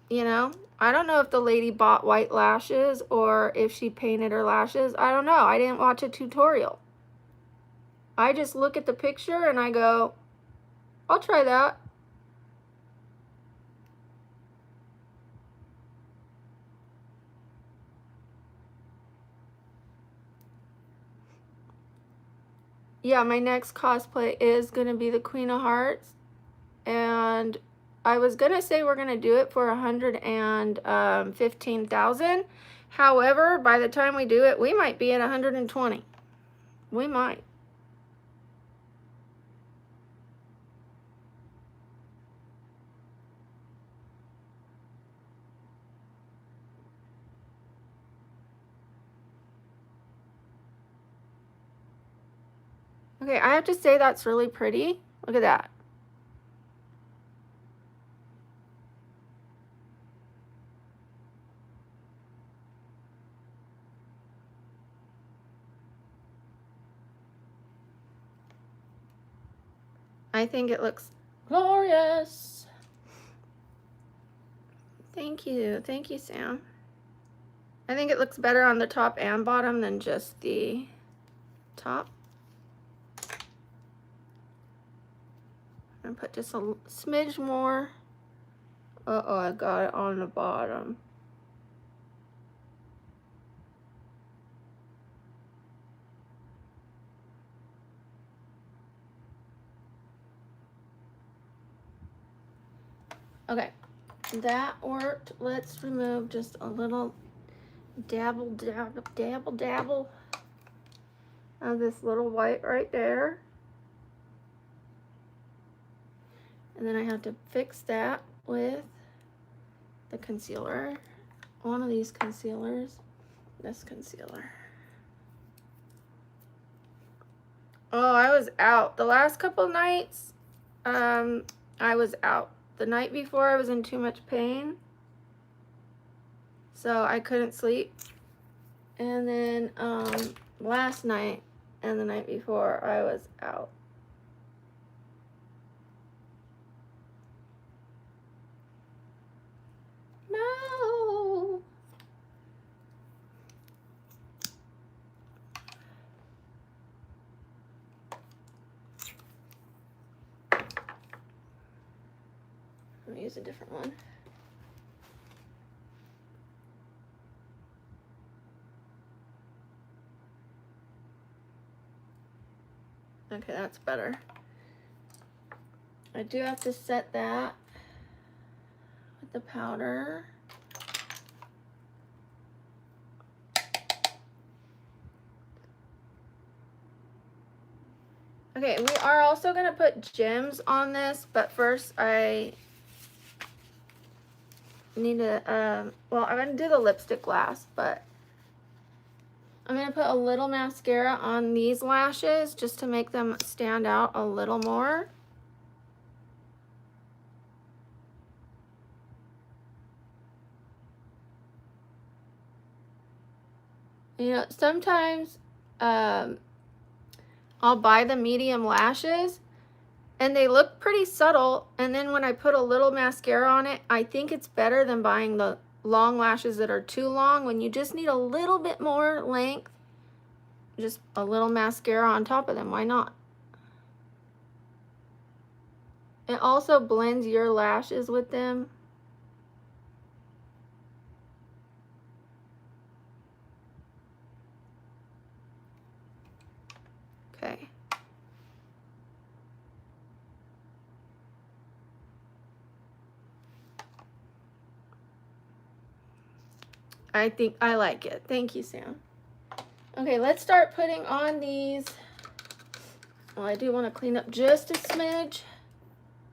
you know? I don't know if the lady bought white lashes or if she painted her lashes. I don't know. I didn't watch a tutorial. I just look at the picture and I go, I'll try that. Yeah, my next cosplay is going to be the Queen of Hearts. And I was going to say we're going to do it for 115,000. However, by the time we do it, we might be at 120. We might. Okay, I have to say that's really pretty. Look at that. I think it looks glorious. Thank you. Thank you, Sam. I think it looks better on the top and bottom than just the top. I'm gonna put just a smidge more. Uh-oh, I got it on the bottom. Okay, that worked. Let's remove just a little dabble of this little white right there. And then I have to fix that with the concealer. One of these concealers. This concealer. Oh, I was out. The last couple nights, I was out. The night before, I was in too much pain, so I couldn't sleep. And then last night and the night before, I was out. No. Let me use a different one. Okay, that's better. I do have to set that with the powder. Okay, we are also going to put gems on this, but first I need to, well, I'm going to do the lipstick last, but I'm going to put a little mascara on these lashes just to make them stand out a little more. You know, sometimes I'll buy the medium lashes and they look pretty subtle, and then when I put a little mascara on it, I think it's better than buying the long lashes that are too long. When you just need a little bit more length, just a little mascara on top of them. Why not? It also blends your lashes with them. Okay. I think I like it. Thank you, Sam. Okay, let's start putting on these. Well, I do want to clean up just a smidge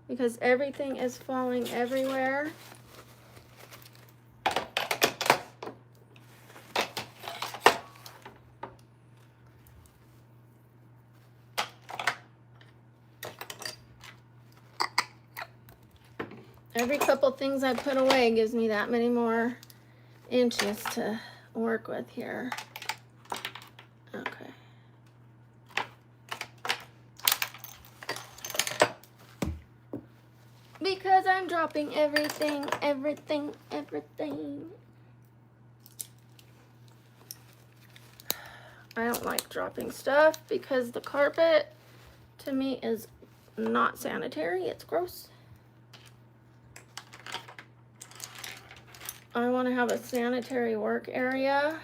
because everything is falling everywhere. Every couple things I put away gives me that many more inches to work with here. Okay. Because I'm dropping everything. I don't like dropping stuff because the carpet to me is not sanitary. It's gross. I want to have a sanitary work area.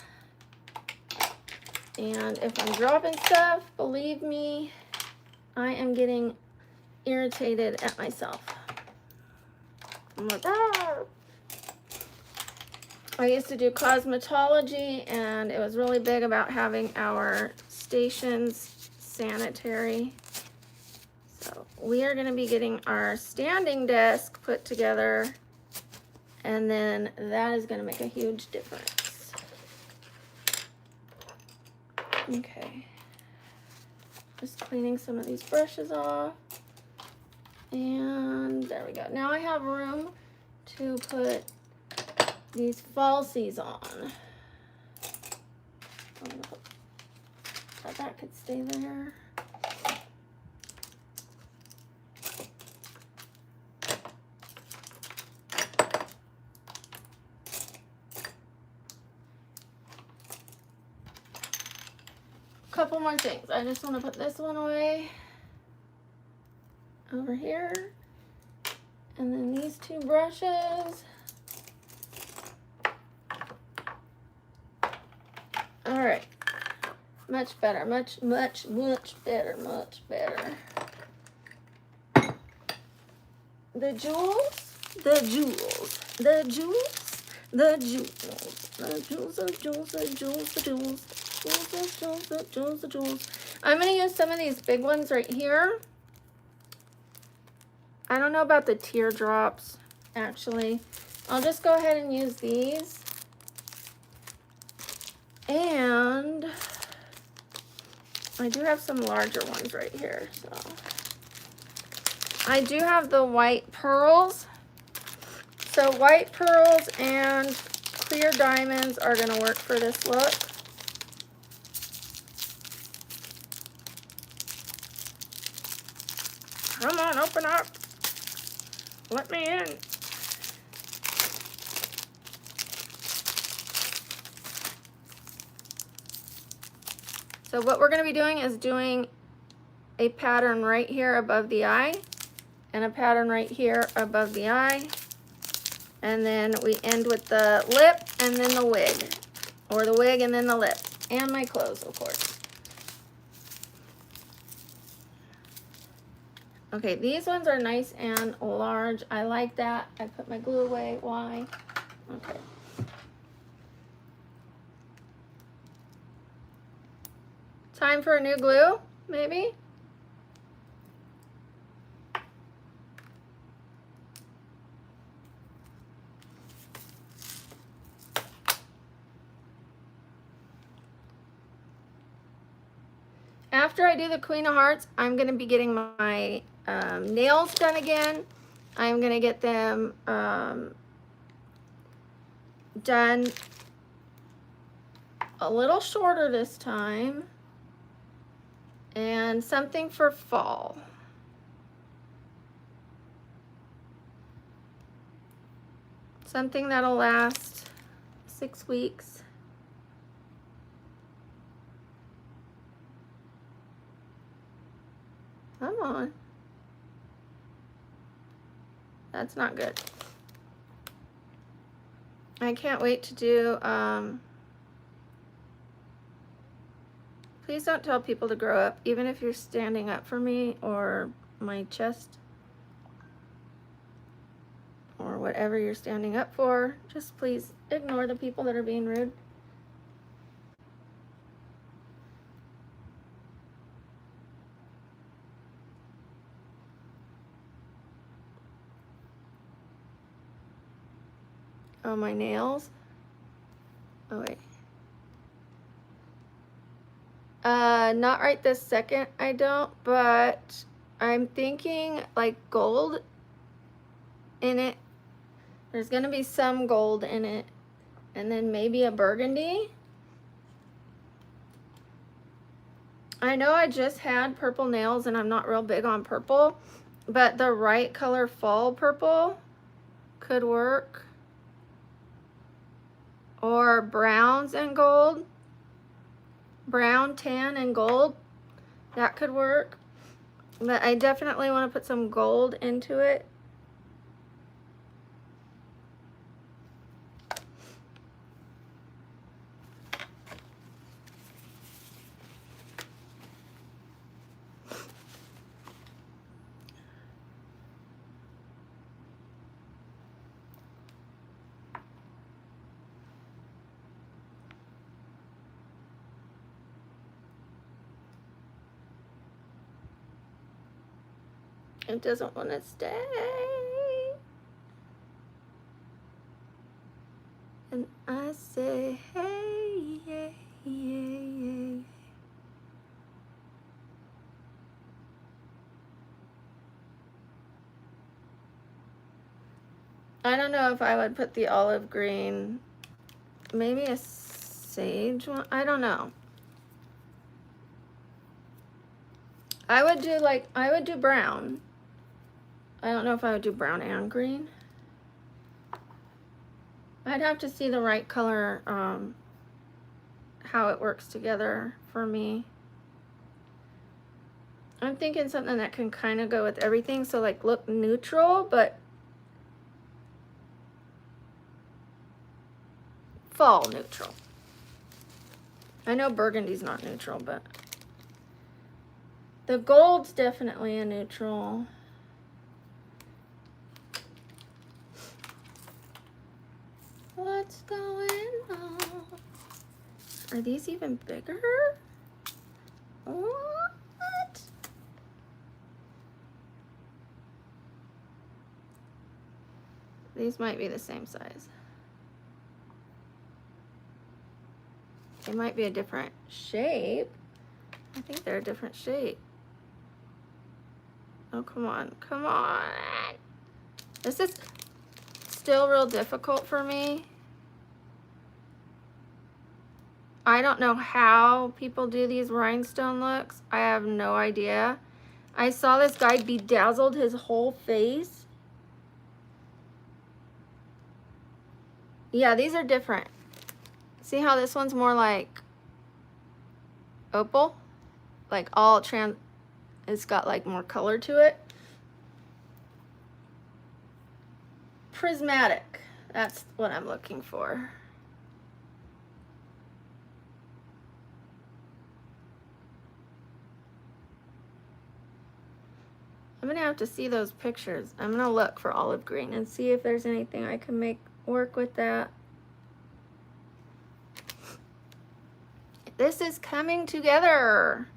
And if I'm dropping stuff, believe me, I am getting irritated at myself. I'm like, ah. I used to do cosmetology, and it was really big about having our stations sanitary. So we are going to be getting our standing desk put together, and then that is going to make a huge difference. Okay. Just cleaning some of these brushes off. And there we go. Now I have room to put these falsies on. That could stay there. Couple more things. I just want to put this one away over here, and then these two brushes. All right, much better, much better. The jewels, the jewels, the jewels, the jewels, the jewels, the jewels, the jewels, the jewels. The jewels. I'm going to use some of these big ones right here. I don't know about the teardrops, actually. I'll just go ahead and use these. And I do have some larger ones right here. So I do have the white pearls. So white pearls and clear diamonds are going to work for this look. Come on, open up. Let me in. So what we're going to be doing is doing a pattern right here above the eye and a pattern right here above the eye. And then we end with the lip and then the wig, or the wig and then the lip, and my clothes, of course. Okay, these ones are nice and large. I like that. I put my glue away. Why? Okay. Time for a new glue, maybe? after I do the Queen of Hearts, I'm going to be getting my nails done again. I'm going to get them done a little shorter this time. And something for fall. Something that'll last 6 weeks. Come on. That's not good. I can't wait to do, please don't tell people to grow up, even if you're standing up for me or my chest or whatever you're standing up for. Just please ignore the people that are being rude. Oh, my nails. Oh, wait. Not right this second, I don't, but I'm thinking like gold in it. There's gonna be some gold in it, and then maybe a burgundy. I know I just had purple nails and I'm not real big on purple, but the right color fall purple could work. Or browns and gold. Brown, tan, and gold. That could work. But I definitely want to put some gold into it. It doesn't want to stay. And I say, hey, yeah, yeah, yeah. I don't know if I would put the olive green, maybe a sage one. I don't know. I would do brown. I don't know if I would do brown and green. I'd have to see the right color, how it works together for me. I'm thinking something that can kind of go with everything, so like look neutral, but fall neutral. I know burgundy's not neutral, but the gold's definitely a neutral. What's going on? Are these even bigger? What? These might be the same size. They might be a different shape. I think they're a different shape. Oh, come on, come on. This is still real difficult for me. I don't know how people do these rhinestone looks. I have no idea. I saw this guy bedazzled his whole face. Yeah, these are different. See how this one's more like opal? Like all it's got like more color to it. Prismatic, that's what I'm looking for. I'm gonna have to see those pictures. I'm gonna look for olive green and see if there's anything I can make work with that. This is coming together.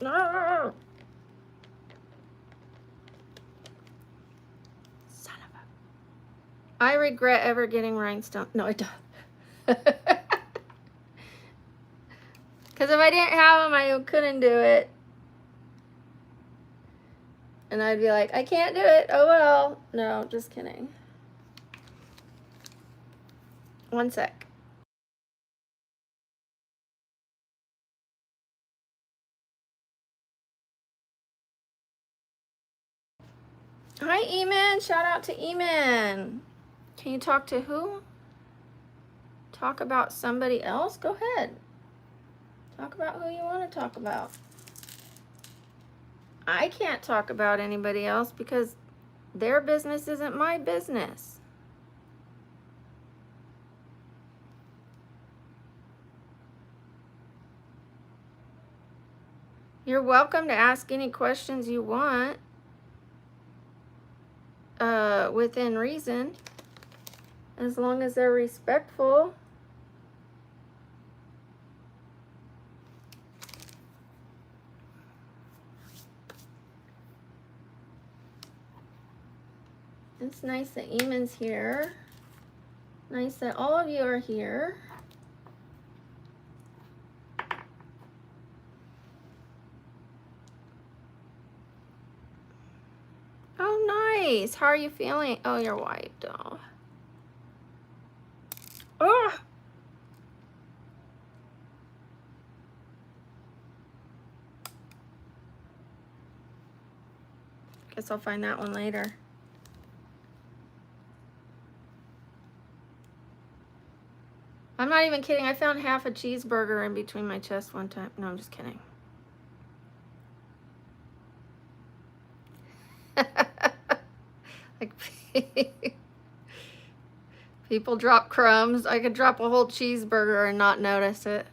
No. I regret ever getting rhinestones. No, I don't. Because if I didn't have them, I couldn't do it. And I'd be like, I can't do it. Oh well. No, just kidding. One sec. Hi, Eamon. Shout out to Eamon. Can you talk to who? Talk about somebody else? Go ahead. Talk about who you want to talk about. I can't talk about anybody else because their business isn't my business. You're welcome to ask any questions you want, within reason, as long as they're respectful. It's nice that Eamon's here. Nice that all of you are here. Oh, nice. How are you feeling? Oh, you're wiped. Oh. Oh. Guess I'll find that one later. I'm not even kidding. I found half a cheeseburger in between my chest one time. No, I'm just kidding. Like, people drop crumbs. I could drop a whole cheeseburger and not notice it.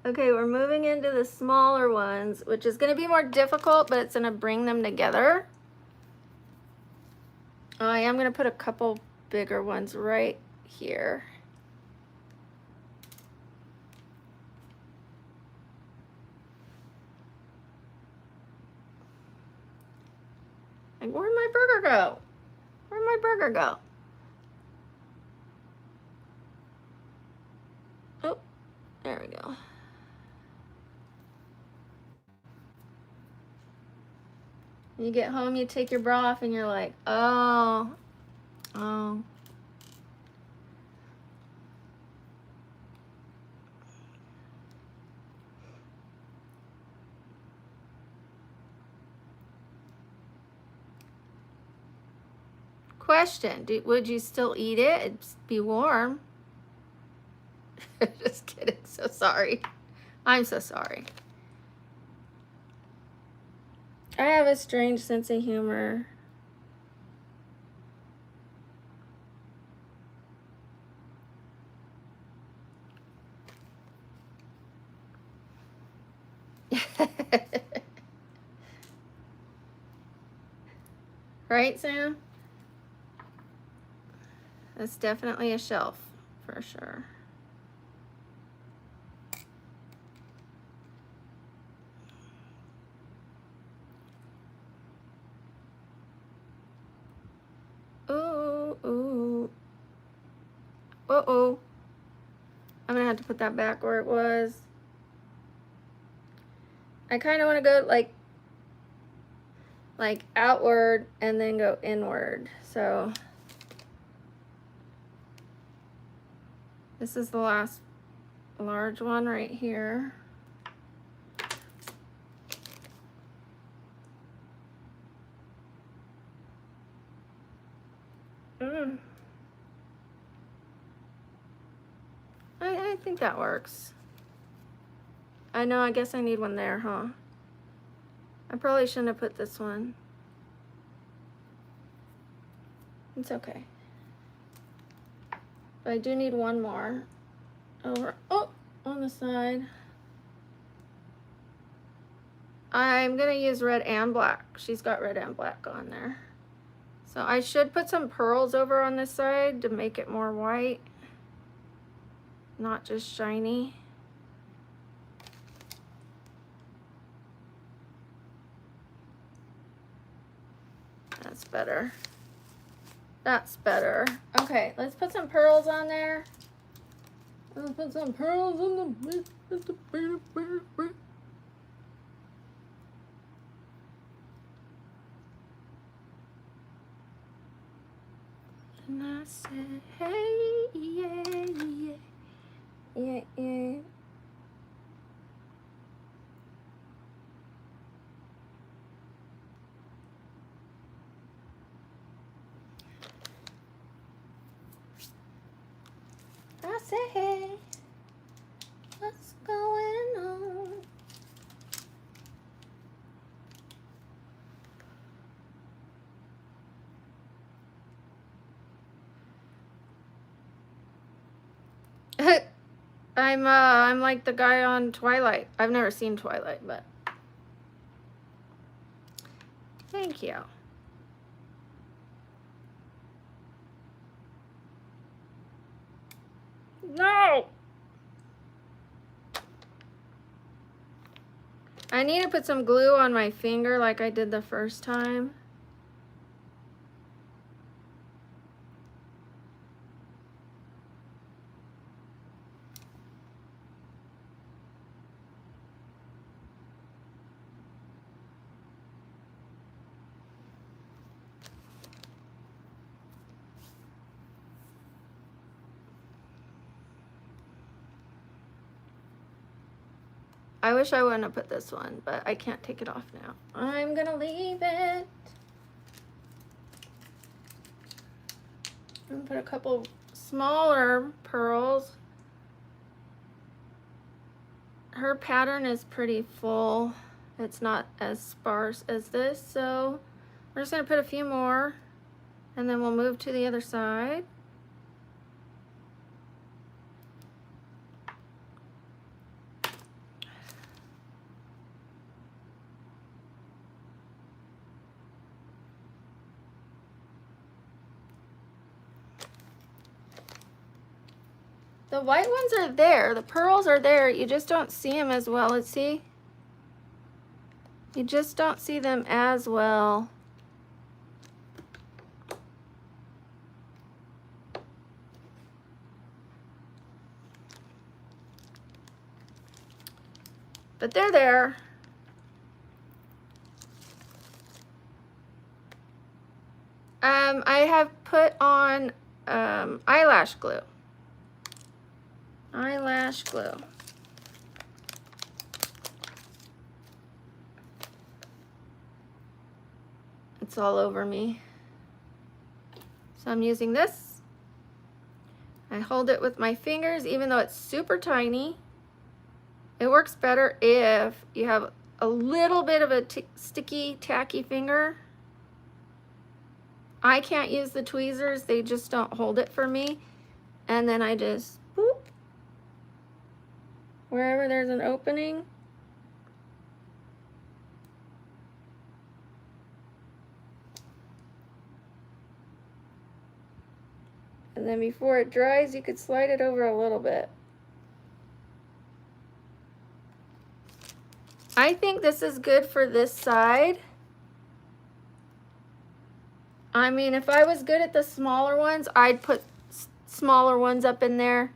Okay, we're moving into the smaller ones, which is going to be more difficult, but it's going to bring them together. I am going to put a couple bigger ones right here. Like, where'd my burger go? Where'd my burger go? Oh, there we go. You get home, you take your bra off, and you're like, oh. Question, would you still eat it? It'd be warm. Just kidding, so sorry. I'm so sorry. I have a strange sense of humor. Right, Sam? That's definitely a shelf, for sure. Ooh, ooh. Uh-oh. I'm gonna have to put that back where it was. I kind of want to go like outward and then go inward. So this is the last large one right here. I think that works. I know, I guess I need one there, huh? I probably shouldn't have put this one. It's okay. But I do need one more over, on the side. I'm gonna use red and black. She's got red and black on there. So I should put some pearls over on this side to make it more white, not just shiny. That's better. That's better. Okay, let's put some pearls on there. Let's put some pearls on the... And I said, hey, yeah, yeah, yeah, yeah. I said, hey, what's going on? I'm like the guy on Twilight. I've never seen Twilight, but thank you. No! I need to put some glue on my finger like I did the first time. I wish I wouldn't have put this one, but I can't take it off now. I'm gonna leave it. I'm gonna put a couple smaller pearls. Her pattern is pretty full. It's not as sparse as this, so we're just gonna put a few more and then we'll move to the other side. The white ones are there, the pearls are there, you just don't see them as well. Let's see. You just don't see them as well. But they're there. I have put on eyelash glue. Eyelash glue. It's all over me. So I'm using this. I hold it with my fingers, even though it's super tiny. It works better if you have a little bit of a sticky, tacky finger. I can't use the tweezers, they just don't hold it for me. And then I just, boop, wherever there's an opening. And then before it dries, you could slide it over a little bit. I think this is good for this side. I mean, if I was good at the smaller ones, I'd put smaller ones up in there,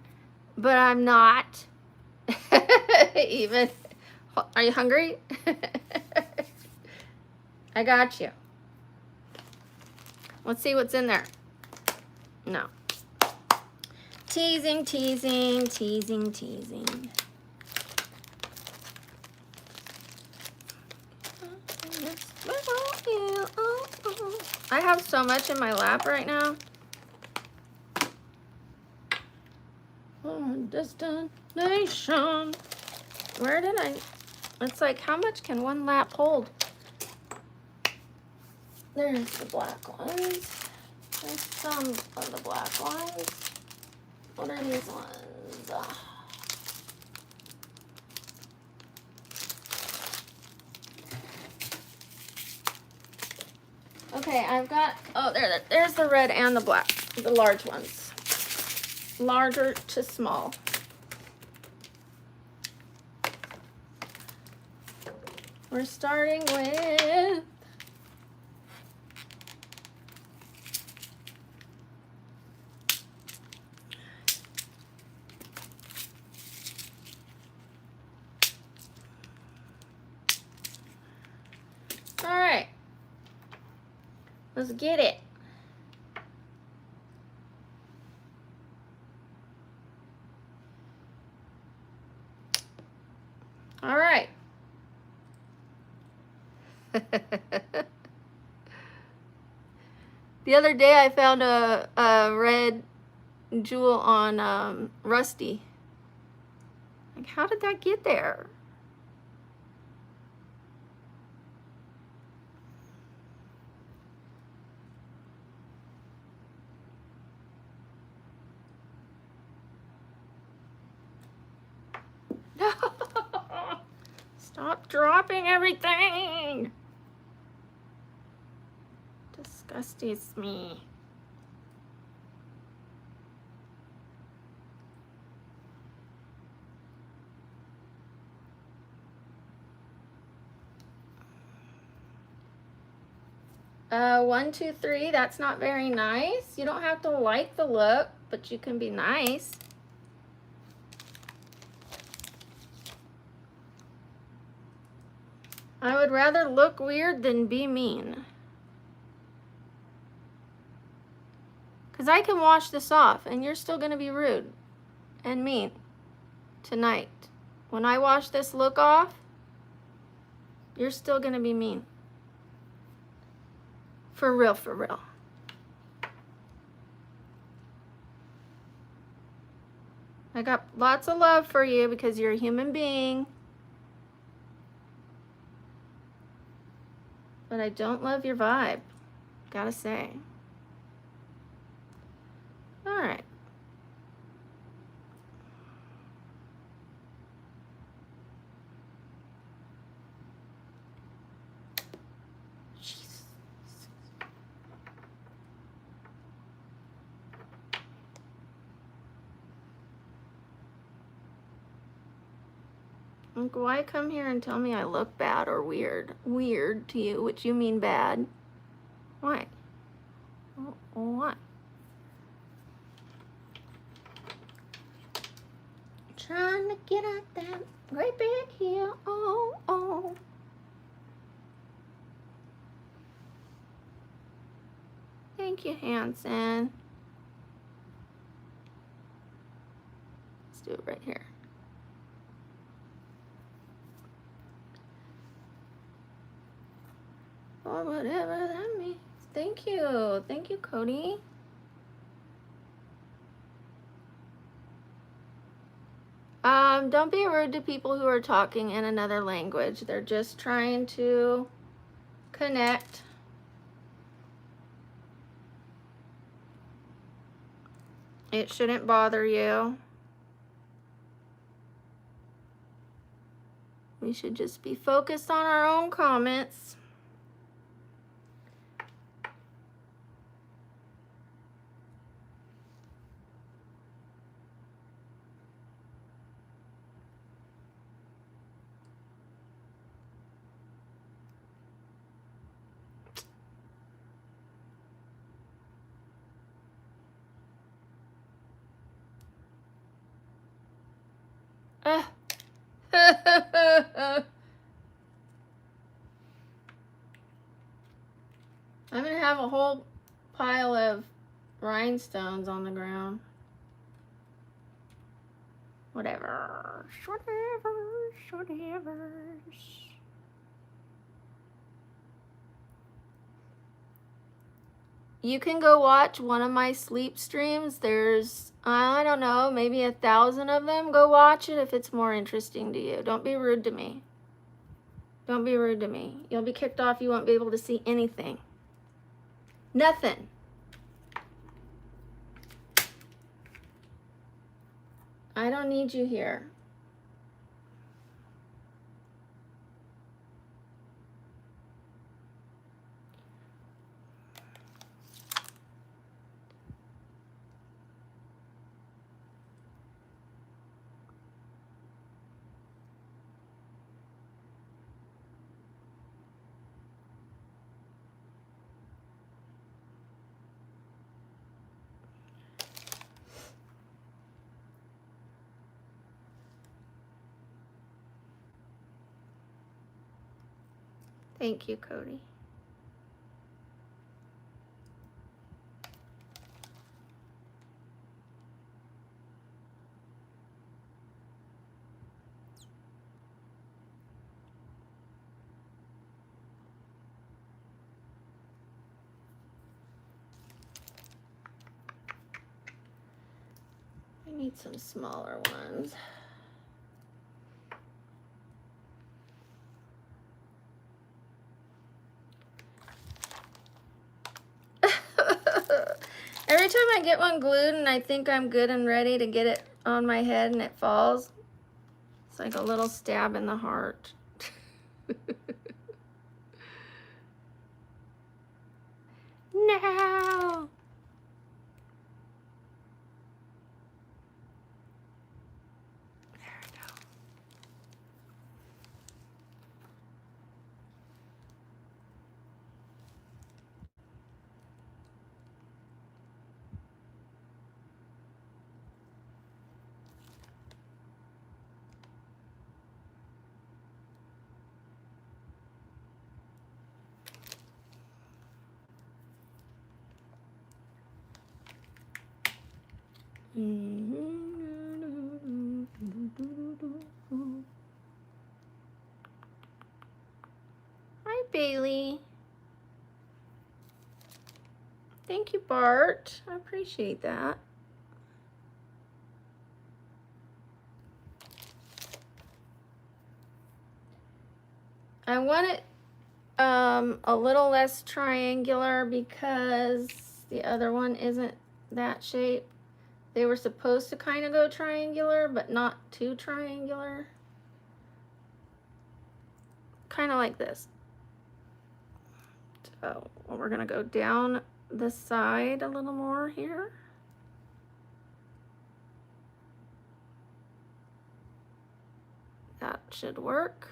but I'm not. Even. Are you hungry? I got you. Let's see what's in there. No. Teasing, teasing, teasing, teasing. I have so much in my lap right now. Destination. Where did I? It's like, how much can one lap hold? There's the black ones. There's some of the black ones. What are these ones? Okay, I've got, oh, there's the red and the black, the large ones. Larger to small. We're starting with all right. Let's get it. All right. The other day I found a red jewel on Rusty. Like, how did that get there? Stop dropping everything. Disgusts me. One, two, three. That's not very nice. You don't have to like the look, but you can be nice. I would rather look weird than be mean. Because I can wash this off and you're still going to be rude and mean tonight. When I wash this look off, you're still going to be mean. For real, for real. I got lots of love for you because you're a human being. But I don't love your vibe, gotta say. All right. Like, why come here and tell me I look bad or weird? Weird to you, which you mean bad. Why? Why? Trying to get at that right back here. Oh, oh. Thank you, Hanson. Let's do it right here. Or whatever that means. Thank you. Thank you, Cody. Don't be rude to people who are talking in another language. They're just trying to connect. It shouldn't bother you. We should just be focused on our own comments. I'm gonna have a whole pile of rhinestones on the ground. Whatever. Whatever. You can go watch one of my sleep streams. There's, I don't know, maybe 1,000 of them. Go watch it if it's more interesting to you. Don't be rude to me. Don't be rude to me. You'll be kicked off. You won't be able to see anything. Nothing. I don't need you here. Thank you, Cody. I need some smaller ones. Every time I get one glued and I think I'm good and ready to get it on my head and it falls, it's like a little stab in the heart. No! There we go. Hi, Bailey. Thank you, Bart. I appreciate that. I want it a little less triangular because the other one isn't that shape. They were supposed to kind of go triangular, but not too triangular. Kind of like this. So we're gonna go down the side a little more here. That should work.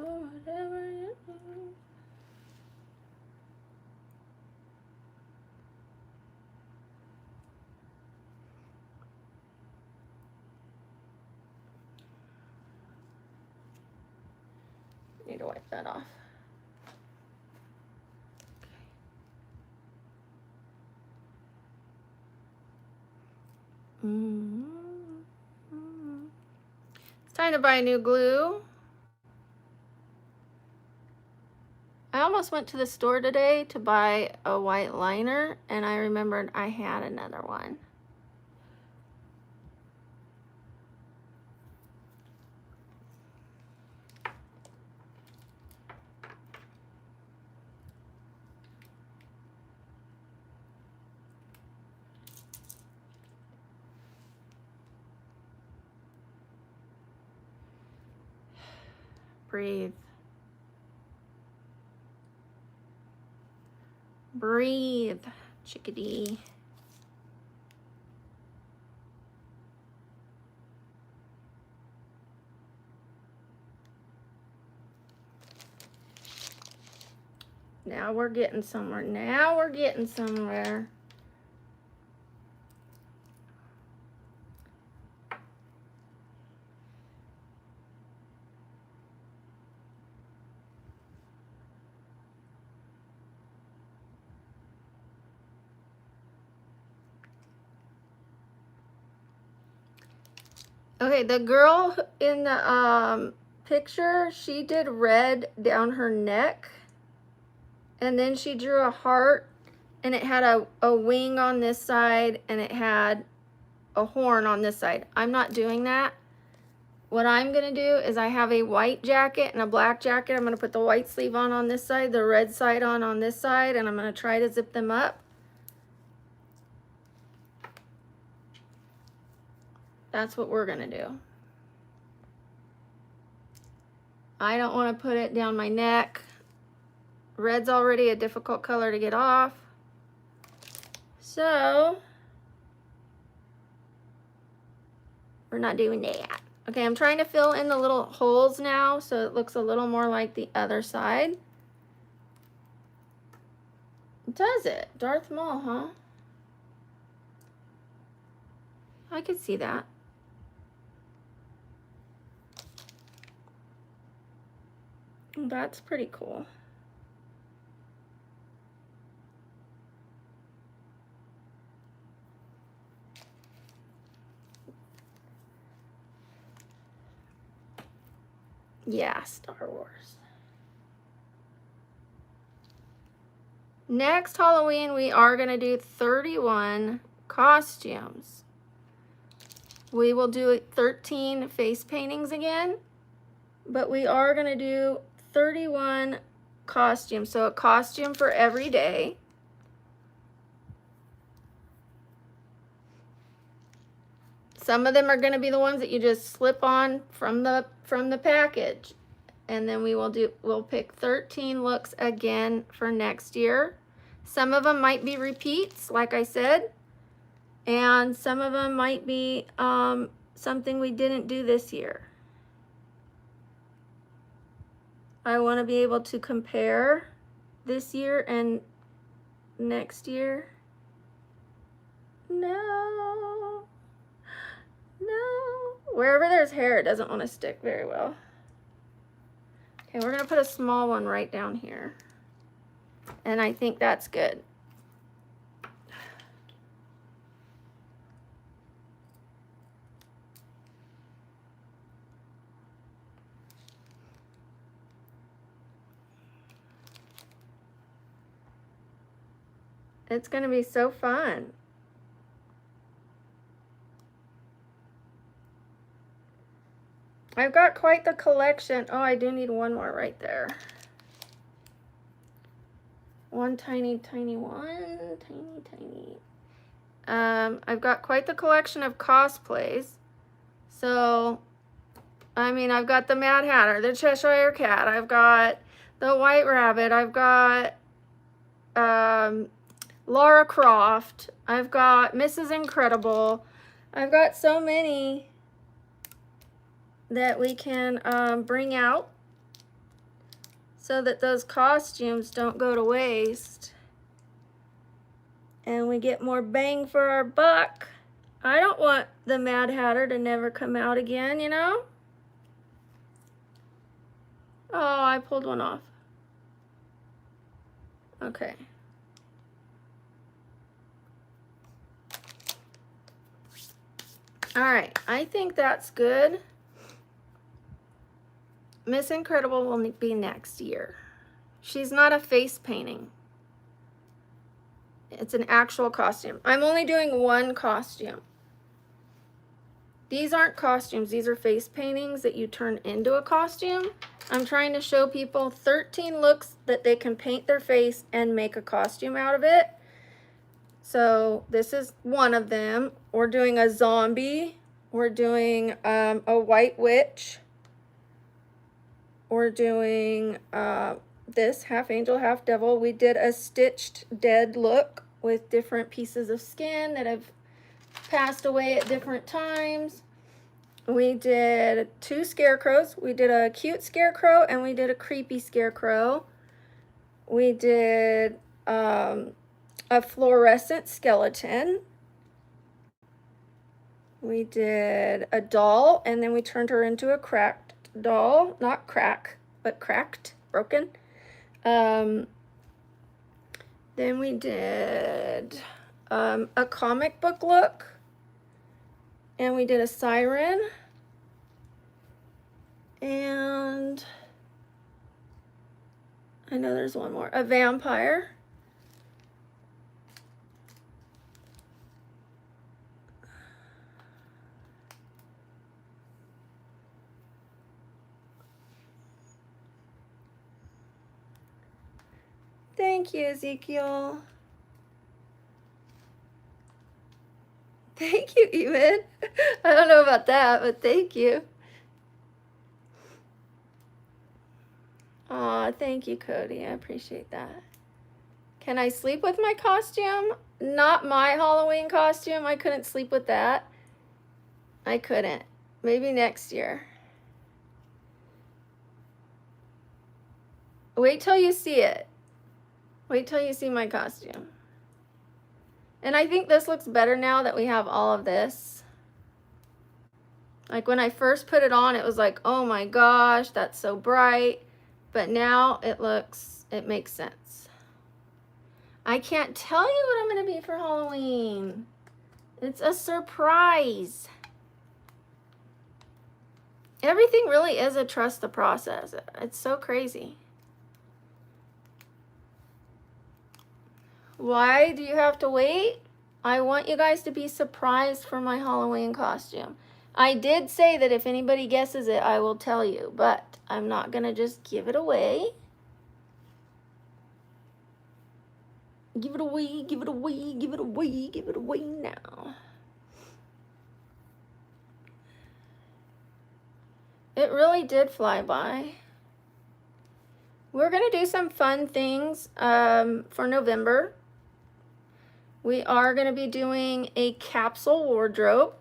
Oh, whatever it is. Need to wipe that off. It's time to buy new glue. I almost went to the store today to buy a white liner, and I remembered I had another one. Breathe. Breathe, chickadee. Now we're getting somewhere. Now we're getting somewhere. Okay, the girl in the picture, she did red down her neck, and then she drew a heart, and it had a wing on this side, and it had a horn on this side. I'm not doing that. What I'm gonna do is I have a white jacket and a black jacket. I'm gonna put the white sleeve on this side, the red side on this side, and I'm gonna try to zip them up. That's what we're gonna do. I don't want to put it down my neck. Red's already a difficult color to get off. So we're not doing that. Okay, I'm trying to fill in the little holes now so it looks a little more like the other side. Does it? Darth Maul, huh? I could see that. That's pretty cool. Yeah, Star Wars. Next Halloween, we are going to do 31 costumes. We will do 13 face paintings again, but we are going to do 31 costumes. So a costume for every day. Some of them are going to be the ones that you just slip on from the package. And then we'll pick 13 looks again for next year. Some of them might be repeats, like I said, and some of them might be something we didn't do this year. I want to be able to compare this year and next year. No. Wherever there's hair, it doesn't want to stick very well. Okay, we're going to put a small one right down here. And I think that's good. It's going to be so fun. I've got quite the collection. Oh, I do need one more right there. One tiny one. Tiny. I've got quite the collection of cosplays. So, I mean, I've got the Mad Hatter, the Cheshire Cat. I've got the White Rabbit. I've got Lara Croft. I've got Mrs. Incredible. I've got so many that we can bring out so that those costumes don't go to waste and we get more bang for our buck. I don't want the Mad Hatter to never come out again, you know? Oh, I pulled one off. Okay. All right, I think that's good. Miss Incredible will be next year. She's not a face painting. It's an actual costume. I'm only doing one costume. These aren't costumes. These are face paintings that you turn into a costume. I'm trying to show people 13 looks that they can paint their face and make a costume out of it. So this is one of them. We're doing a zombie. We're doing a white witch. We're doing this half angel, half devil. We did a stitched dead look with different pieces of skin that have passed away at different times. We did 2 scarecrows. We did a cute scarecrow and we did a creepy scarecrow. We did a fluorescent skeleton. We did a doll and then we turned her into a cracked doll. Not crack, but cracked, broken. Then we did a comic book look. And we did a siren. And I know there's one more. A vampire. Thank you, Ezekiel. Thank you, Ewan. I don't know about that, but thank you. Aw, thank you, Cody. I appreciate that. Can I sleep with my costume? Not my Halloween costume. I couldn't sleep with that. I couldn't. Maybe next year. Wait till you see it. Wait till you see my costume. And I think this looks better now that we have all of this. Like when I first put it on, it was like, oh my gosh, that's so bright. But now it makes sense. I can't tell you what I'm gonna be for Halloween. It's a surprise. Everything really is a trust the process. It's so crazy. Why do you have to wait? I want you guys to be surprised for my Halloween costume. I did say that if anybody guesses it, I will tell you, but I'm not gonna just give it away. Give it away, give it away, give it away, give it away now. It really did fly by. We're gonna do some fun things for November. We are gonna be doing a capsule wardrobe,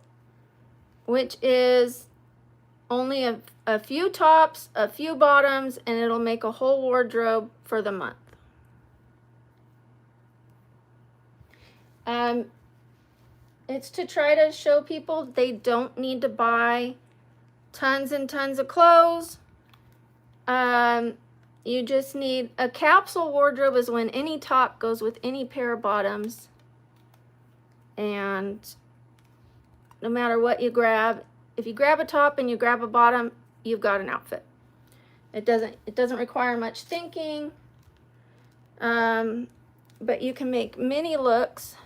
which is only a few tops, a few bottoms, and it'll make a whole wardrobe for the month. It's to try to show people they don't need to buy tons and tons of clothes. You just need a capsule wardrobe is when any top goes with any pair of bottoms, and no matter what you grab, if you grab a top and you grab a bottom, you've got an outfit. It doesn't require much thinking, but you can make mini looks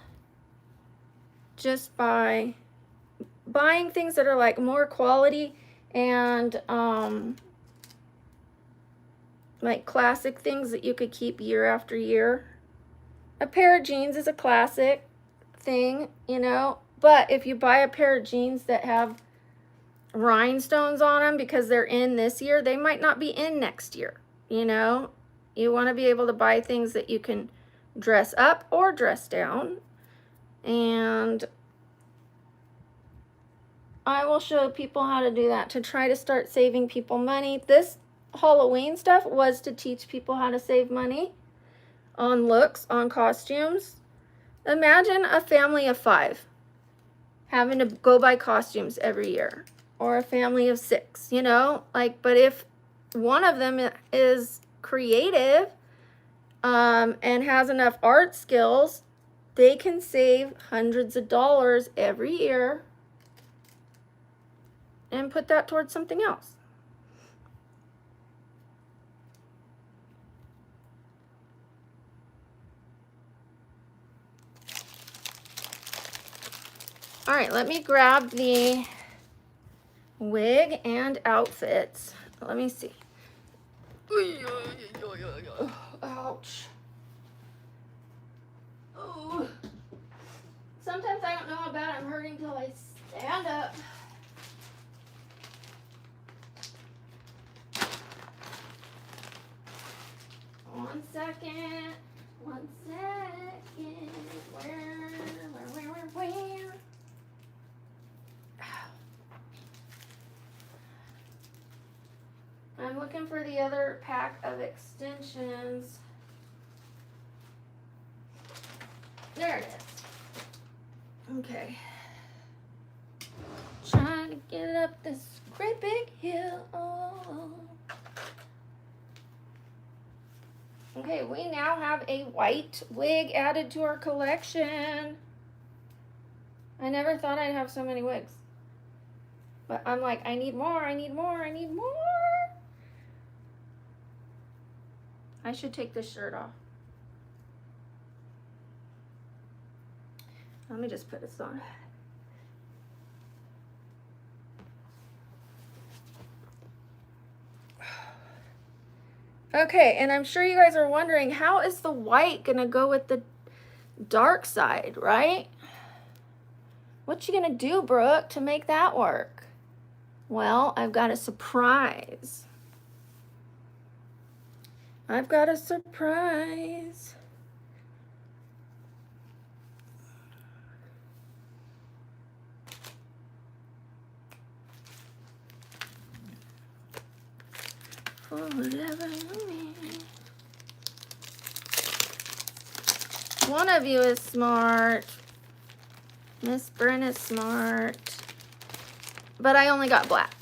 just by buying things that are like more quality and like classic things that you could keep year after year. A pair of jeans is a classic thing, you know, but if you buy a pair of jeans that have rhinestones on them because they're in this year, they might not be in next year, you know. You want to be able to buy things that you can dress up or dress down, and I will show people how to do that to try to start saving people money. This Halloween stuff was to teach people how to save money on looks, on costumes. Imagine a family of 5 having to go buy costumes every year, or a family of 6, you know, like, but if one of them is creative and has enough art skills, they can save hundreds of dollars every year and put that towards something else. All right, let me grab the wig and outfits. Let me see. Ouch. Oh. Sometimes I don't know how bad I'm hurting till I stand up. One second. Where? I'm looking for the other pack of extensions. There it is. Okay. Trying to get up this great big hill. Okay, we now have a white wig added to our collection. I never thought I'd have so many wigs. But I'm like, I need more. I should take this shirt off. Let me just put this on. Okay, and I'm sure you guys are wondering, how is the white gonna go with the dark side, right? What you gonna do, Brooke, to make that work? Well, I've got a surprise. I've got a surprise. For whatever you need. One of you is smart. Miss Bryn is smart. but I only got black.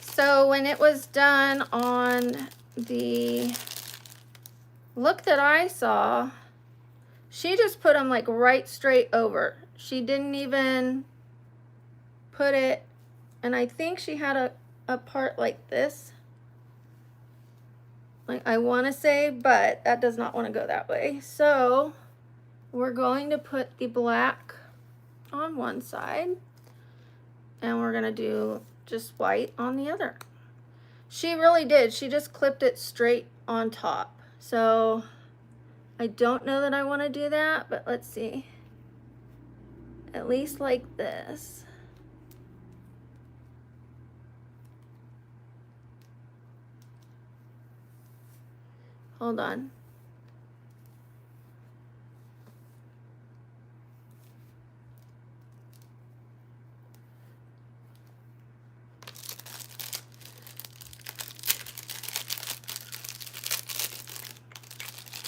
So when it was done on the look that I saw, she just put them like right straight over. She didn't even put it, and I think she had a part like this, like I want to say, but that does not want to go that way. So we're going to put the black on one side, and we're going to do just white on the other. She really did. She just clipped it straight on top. So I don't know that I want to do that, but let's see. At least like this. Hold on.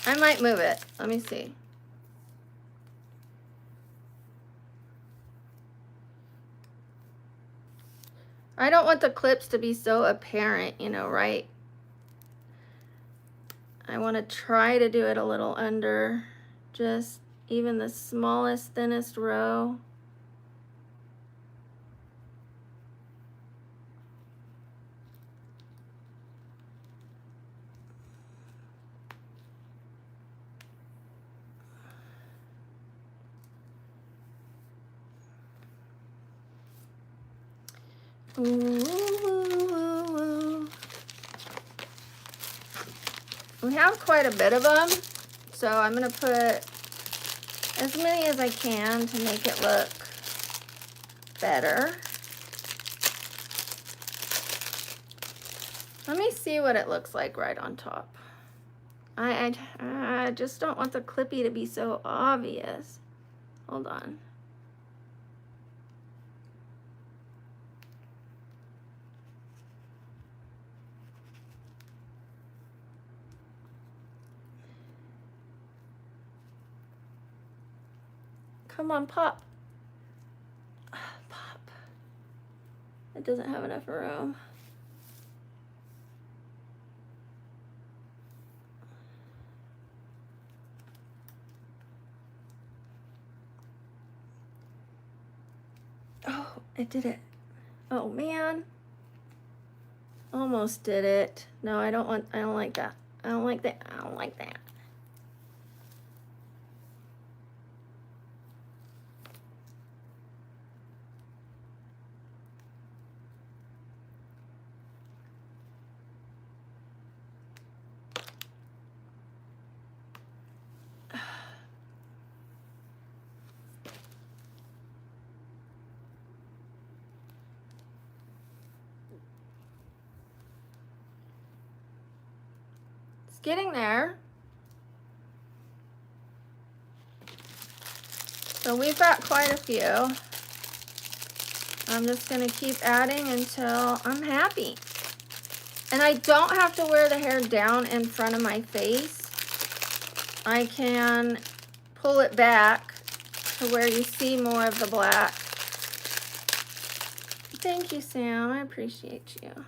I might move it. Let me see. I don't want the clips to be so apparent, you know, right? I want to try to do it a little under just even the smallest, thinnest row. Ooh. We have quite a bit of them, so I'm going to put as many as I can to make it look better. Let me see what it looks like right on top. I just don't want the clippy to be so obvious. Hold on. Come on, pop. Pop. It doesn't have enough room. Oh, it did it. Oh man. Almost did it. No, I don't like that. I don't like that. I don't like that. Getting there. So we've got quite a few. I'm just going to keep adding until I'm happy. And I don't have to wear the hair down in front of my face. I can pull it back to where you see more of the black. Thank you, Sam. I appreciate you.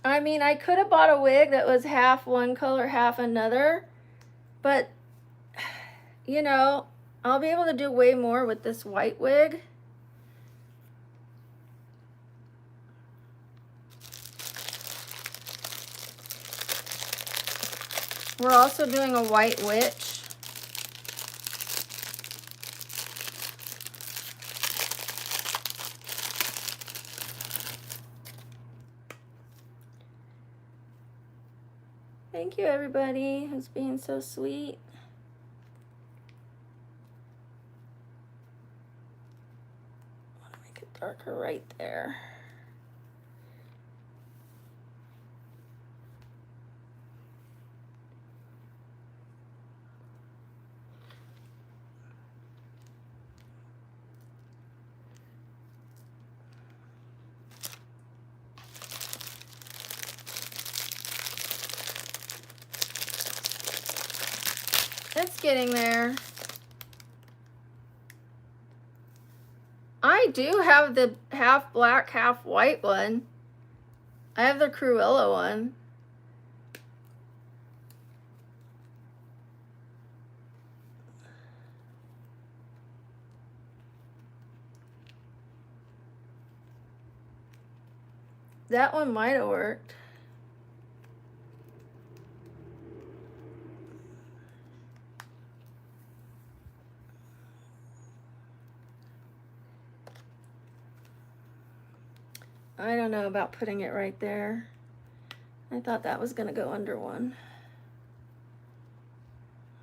I mean, I could have bought a wig that was half one color, half another, but, you know, I'll be able to do way more with this white wig. We're also doing a white witch. Thank you, everybody who's being so sweet. I want to make it darker right there. getting there. I do have the half black, half white one. I have the Cruella one. That one might have worked. I don't know about putting it right there. I thought that was gonna go under one.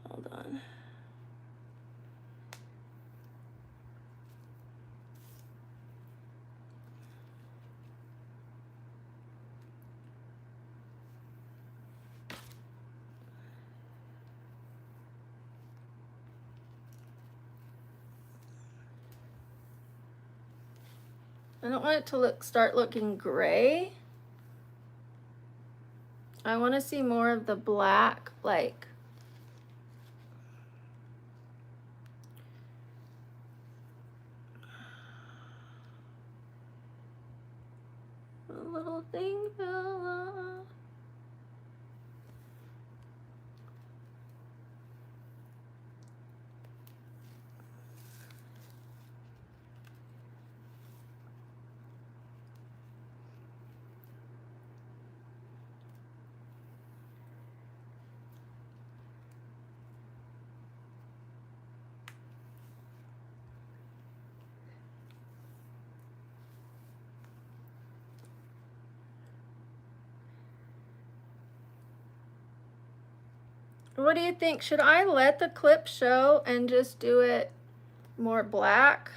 Hold on. I don't want it to start looking gray. I want to see more of the black, like a little thing fell off. What do you think? Should I let the clip show and just do it more black?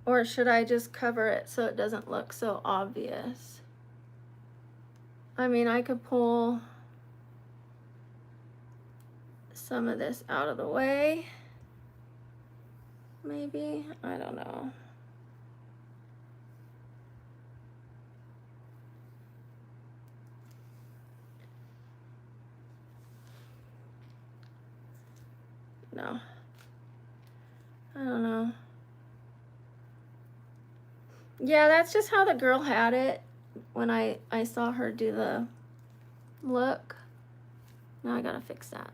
Or should I just cover it so it doesn't look so obvious? I mean, I could pull some of this out of the way. Maybe, I don't know. No, I don't know. Yeah, that's just how the girl had it when I saw her do the look. Now I gotta fix that.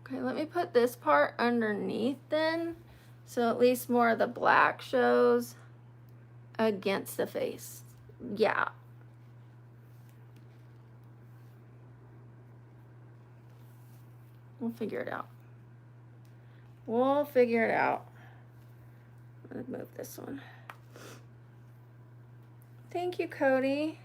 Okay, let me put this part underneath then, so at least more of the black shows against the face. Yeah. We'll figure it out. We'll figure it out. Let's move this one. Thank you, Cody.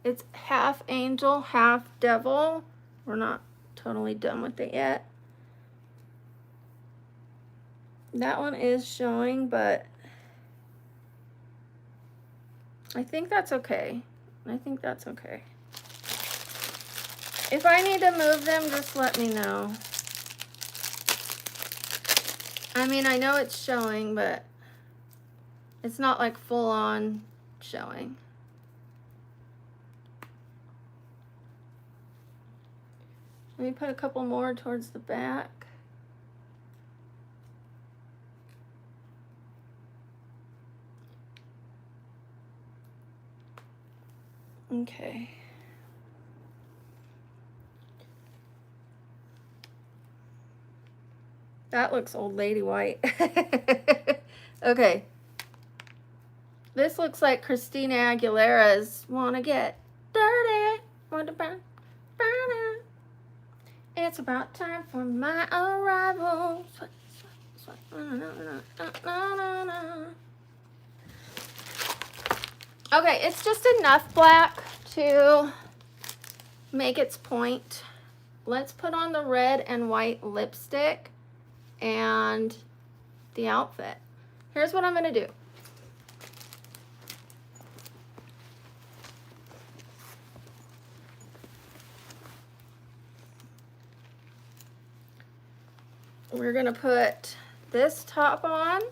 It's half angel, half devil. We're not totally done with it yet. That one is showing, but I think that's okay. I think that's okay. If I need to move them, just let me know. I mean, I know it's showing, but it's not like full on showing. Let me put a couple more towards the back. Okay. That looks old lady white. Okay. This looks like Christina Aguilera's Wanna Get Dirty. Wanna burn, burn. It's about time for my arrival. Okay, it's just enough black to make its point. Let's put on the red and white lipstick and the outfit. Here's what I'm gonna do. we're gonna put this top on,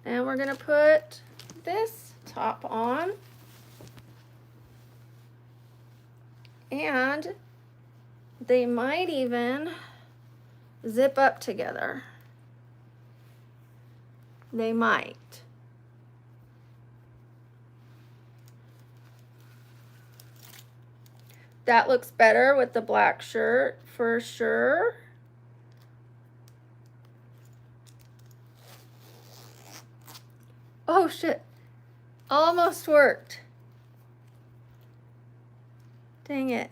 and we're gonna put this top on, and they might even zip up together. They might. That looks better with the black shirt for sure. Oh shit, almost worked. Dang it.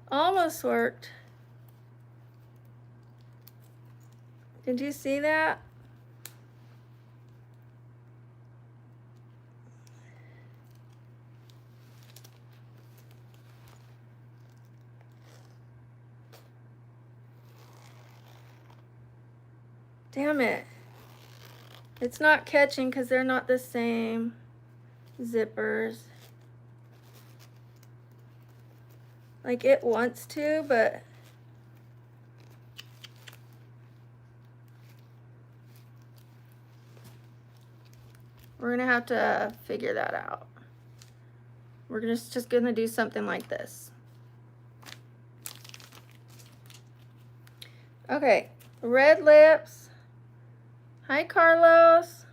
Almost worked. Did you see that? Damn it. It's not catching because they're not the same zippers. Like it wants to, but we're gonna have to figure that out. We're just gonna do something like this. Okay, red lips. Hi, Carlos.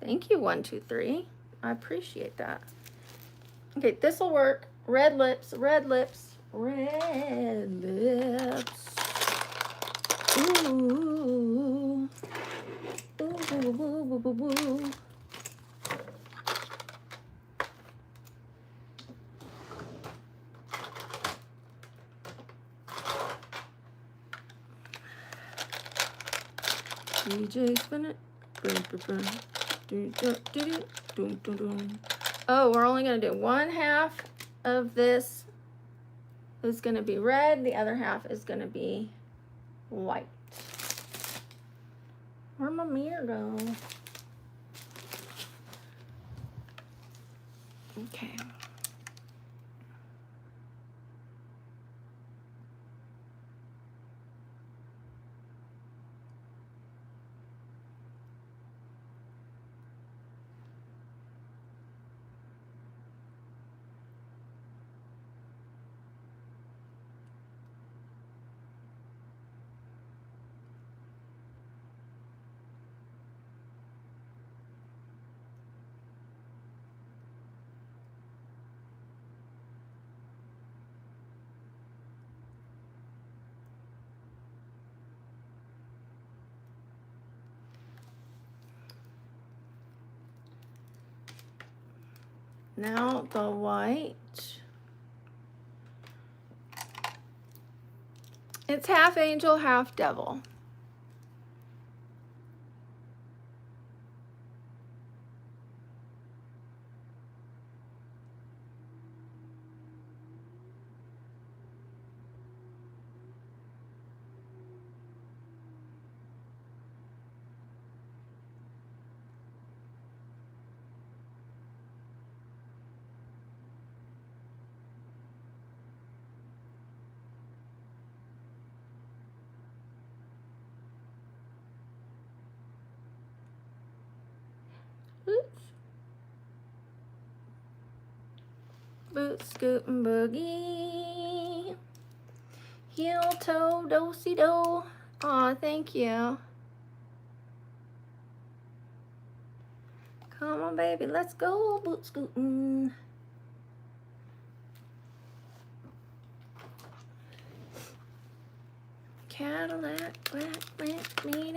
Thank you, 123. I appreciate that. Okay, this will work. Red lips, red lips, red lips. Ooh. Ooh, ooh, ooh, ooh, ooh. DJ spin it. Oh, we're only going to do one half of this is going to be red. The other half is going to be white. Where'd my mirror go? Okay. Now the white. It's half angel, half devil. Oops. Boot, scoot, and boogie. Heel toe, do-si do. Aw, thank you. Come on, baby, let's go boot scooting. Cadillac, black, me.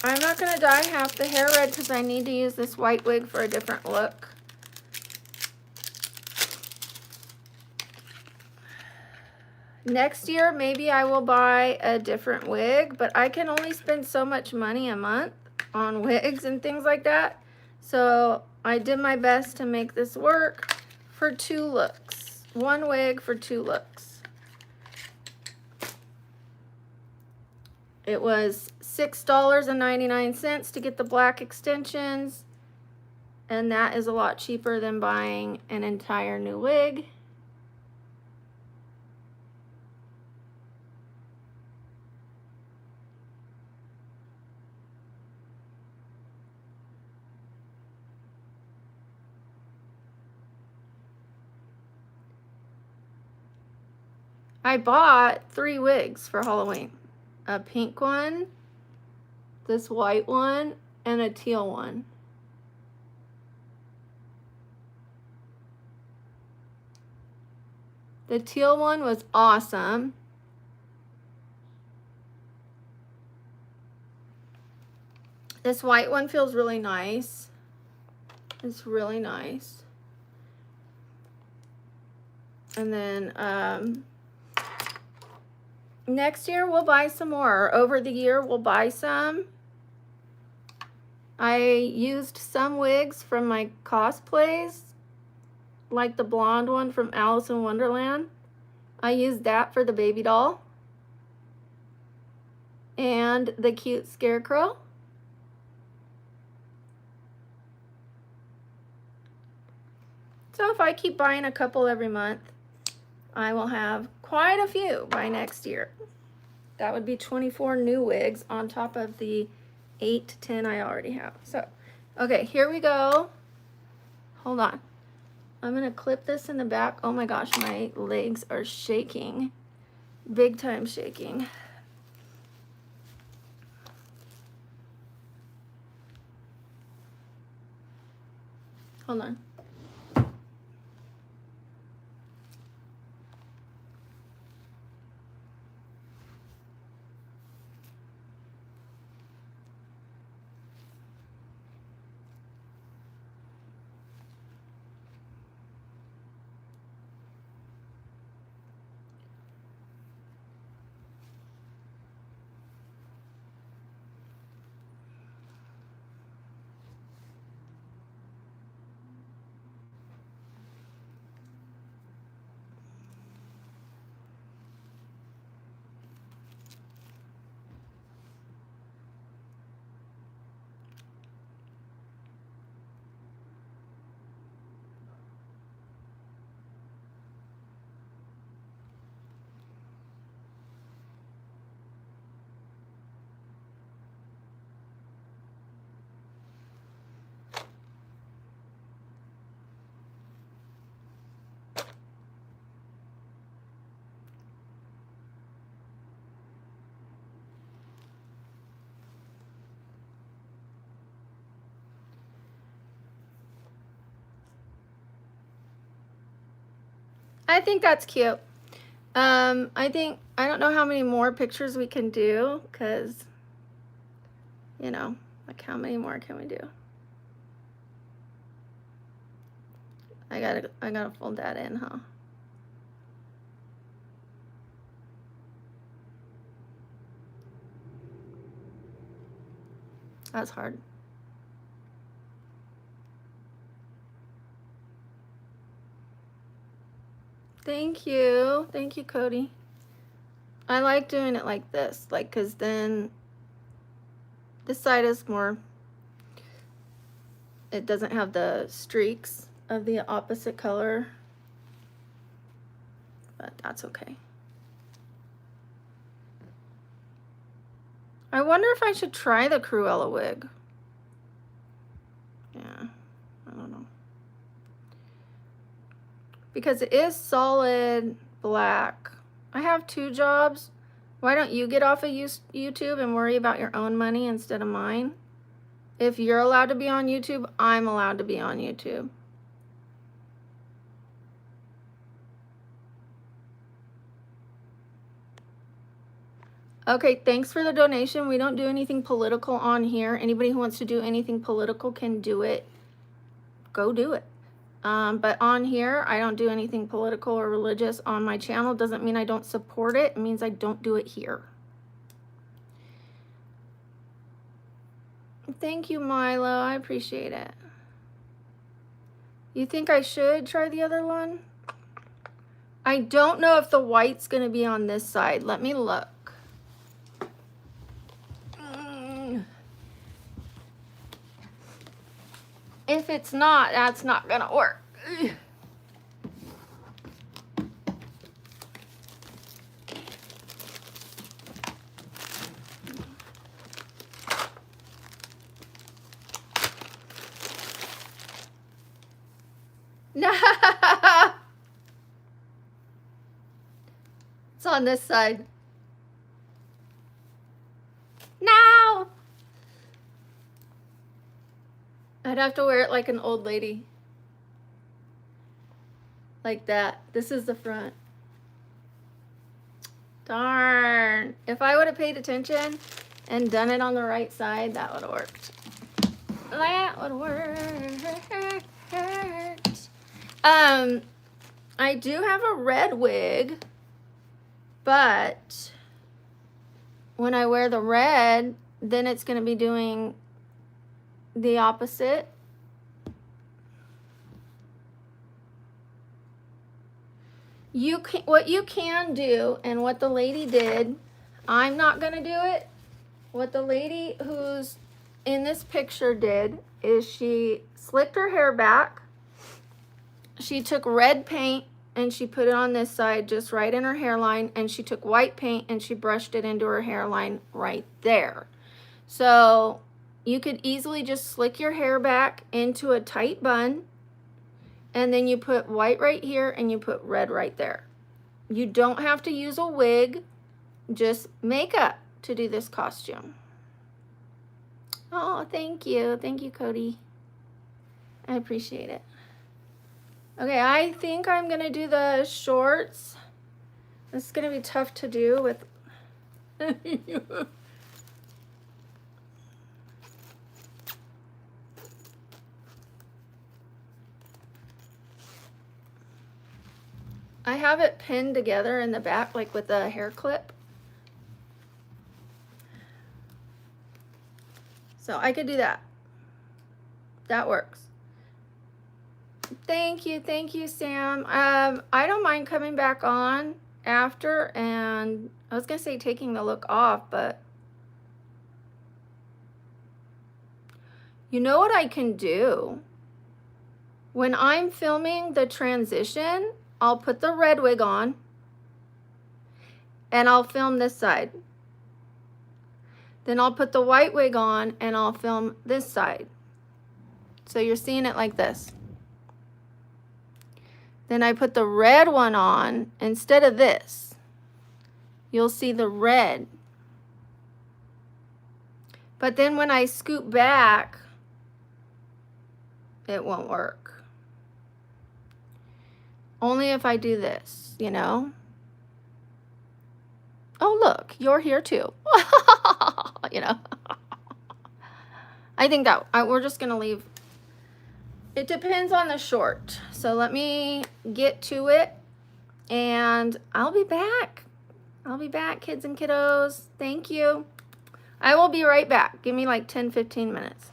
I'm not gonna dye half the hair red because I need to use this white wig for a different look. Next year, maybe I will buy a different wig, but I can only spend so much money a month on wigs and things like that. So I did my best to make this work for 2 looks. 1 wig for 2 looks. It was $6.99 to get the black extensions And that is a lot cheaper than buying an entire new wig. I bought 3 wigs for Halloween. A pink one, this white one, and a teal one. The teal one was awesome. This white one feels really nice. It's really nice. And then next year we'll buy some more. Over the year we'll buy some. I used some wigs from my cosplays, like the blonde one from Alice in Wonderland. I used that for the baby doll. And the cute scarecrow. So if I keep buying a couple every month, I will have quite a few by next year. That would be 24 new wigs on top of the 8 to 10 I already have. So, okay, here we go. Hold on. I'm gonna clip this in the back. Oh my gosh, my legs are shaking. Big time shaking. Hold on. I think that's cute. I don't know how many more pictures we can do, because, you know, like how many more can we do? I gotta fold that in, huh? That's hard. Thank you, Cody. I like doing it like this, like, because then this side is more, it doesn't have the streaks of the opposite color, but that's okay. I wonder if I should try the Cruella wig. Yeah, I don't know. Because it is solid black. I have 2 jobs. Why don't you get off of YouTube and worry about your own money instead of mine? If you're allowed to be on YouTube, I'm allowed to be on YouTube. Okay, thanks for the donation. We don't do anything political on here. Anybody who wants to do anything political can do it. Go do it. But on here, I don't do anything political or religious on my channel. Doesn't mean I don't support it. It means I don't do it here. Thank you, Milo. I appreciate it. You think I should try the other one? I don't know if the white's going to be on this side. Let me look. If it's not, that's not gonna work. No. It's on this side. No. I'd have to wear it like an old lady. Like that. This is the front. Darn. If I would have paid attention and done it on the right side, that would have worked. That would work. I do have a red wig, but when I wear the red, then it's going to be doing the opposite. What you can do, and what the lady did, I'm not going to do it. What the lady who's in this picture did is she slicked her hair back. She took red paint and she put it on this side just right in her hairline, and she took white paint and she brushed it into her hairline right there. So you could easily just slick your hair back into a tight bun, and then you put white right here and you put red right there. You don't have to use a wig, just makeup to do this costume. Oh, thank you. Thank you, Cody. I appreciate it. Okay, I think I'm going to do the shorts. This is going to be tough to do with... I have it pinned together in the back, like with a hair clip. So I could do that. That works. Thank you, Sam. I don't mind coming back on after, and I was gonna say taking the look off, but you know what I can do? When I'm filming the transition, I'll put the red wig on and I'll film this side. Then I'll put the white wig on and I'll film this side. So you're seeing it like this. Then I put the red one on instead of this. You'll see the red. But then when I scoop back, it won't work. Only if I do this, you know? Oh, look, you're here too. You know? I think that we're just going to leave. It depends on the short. So let me get to it and I'll be back. I'll be back, kids and kiddos. Thank you. I will be right back. Give me like 10-15 minutes.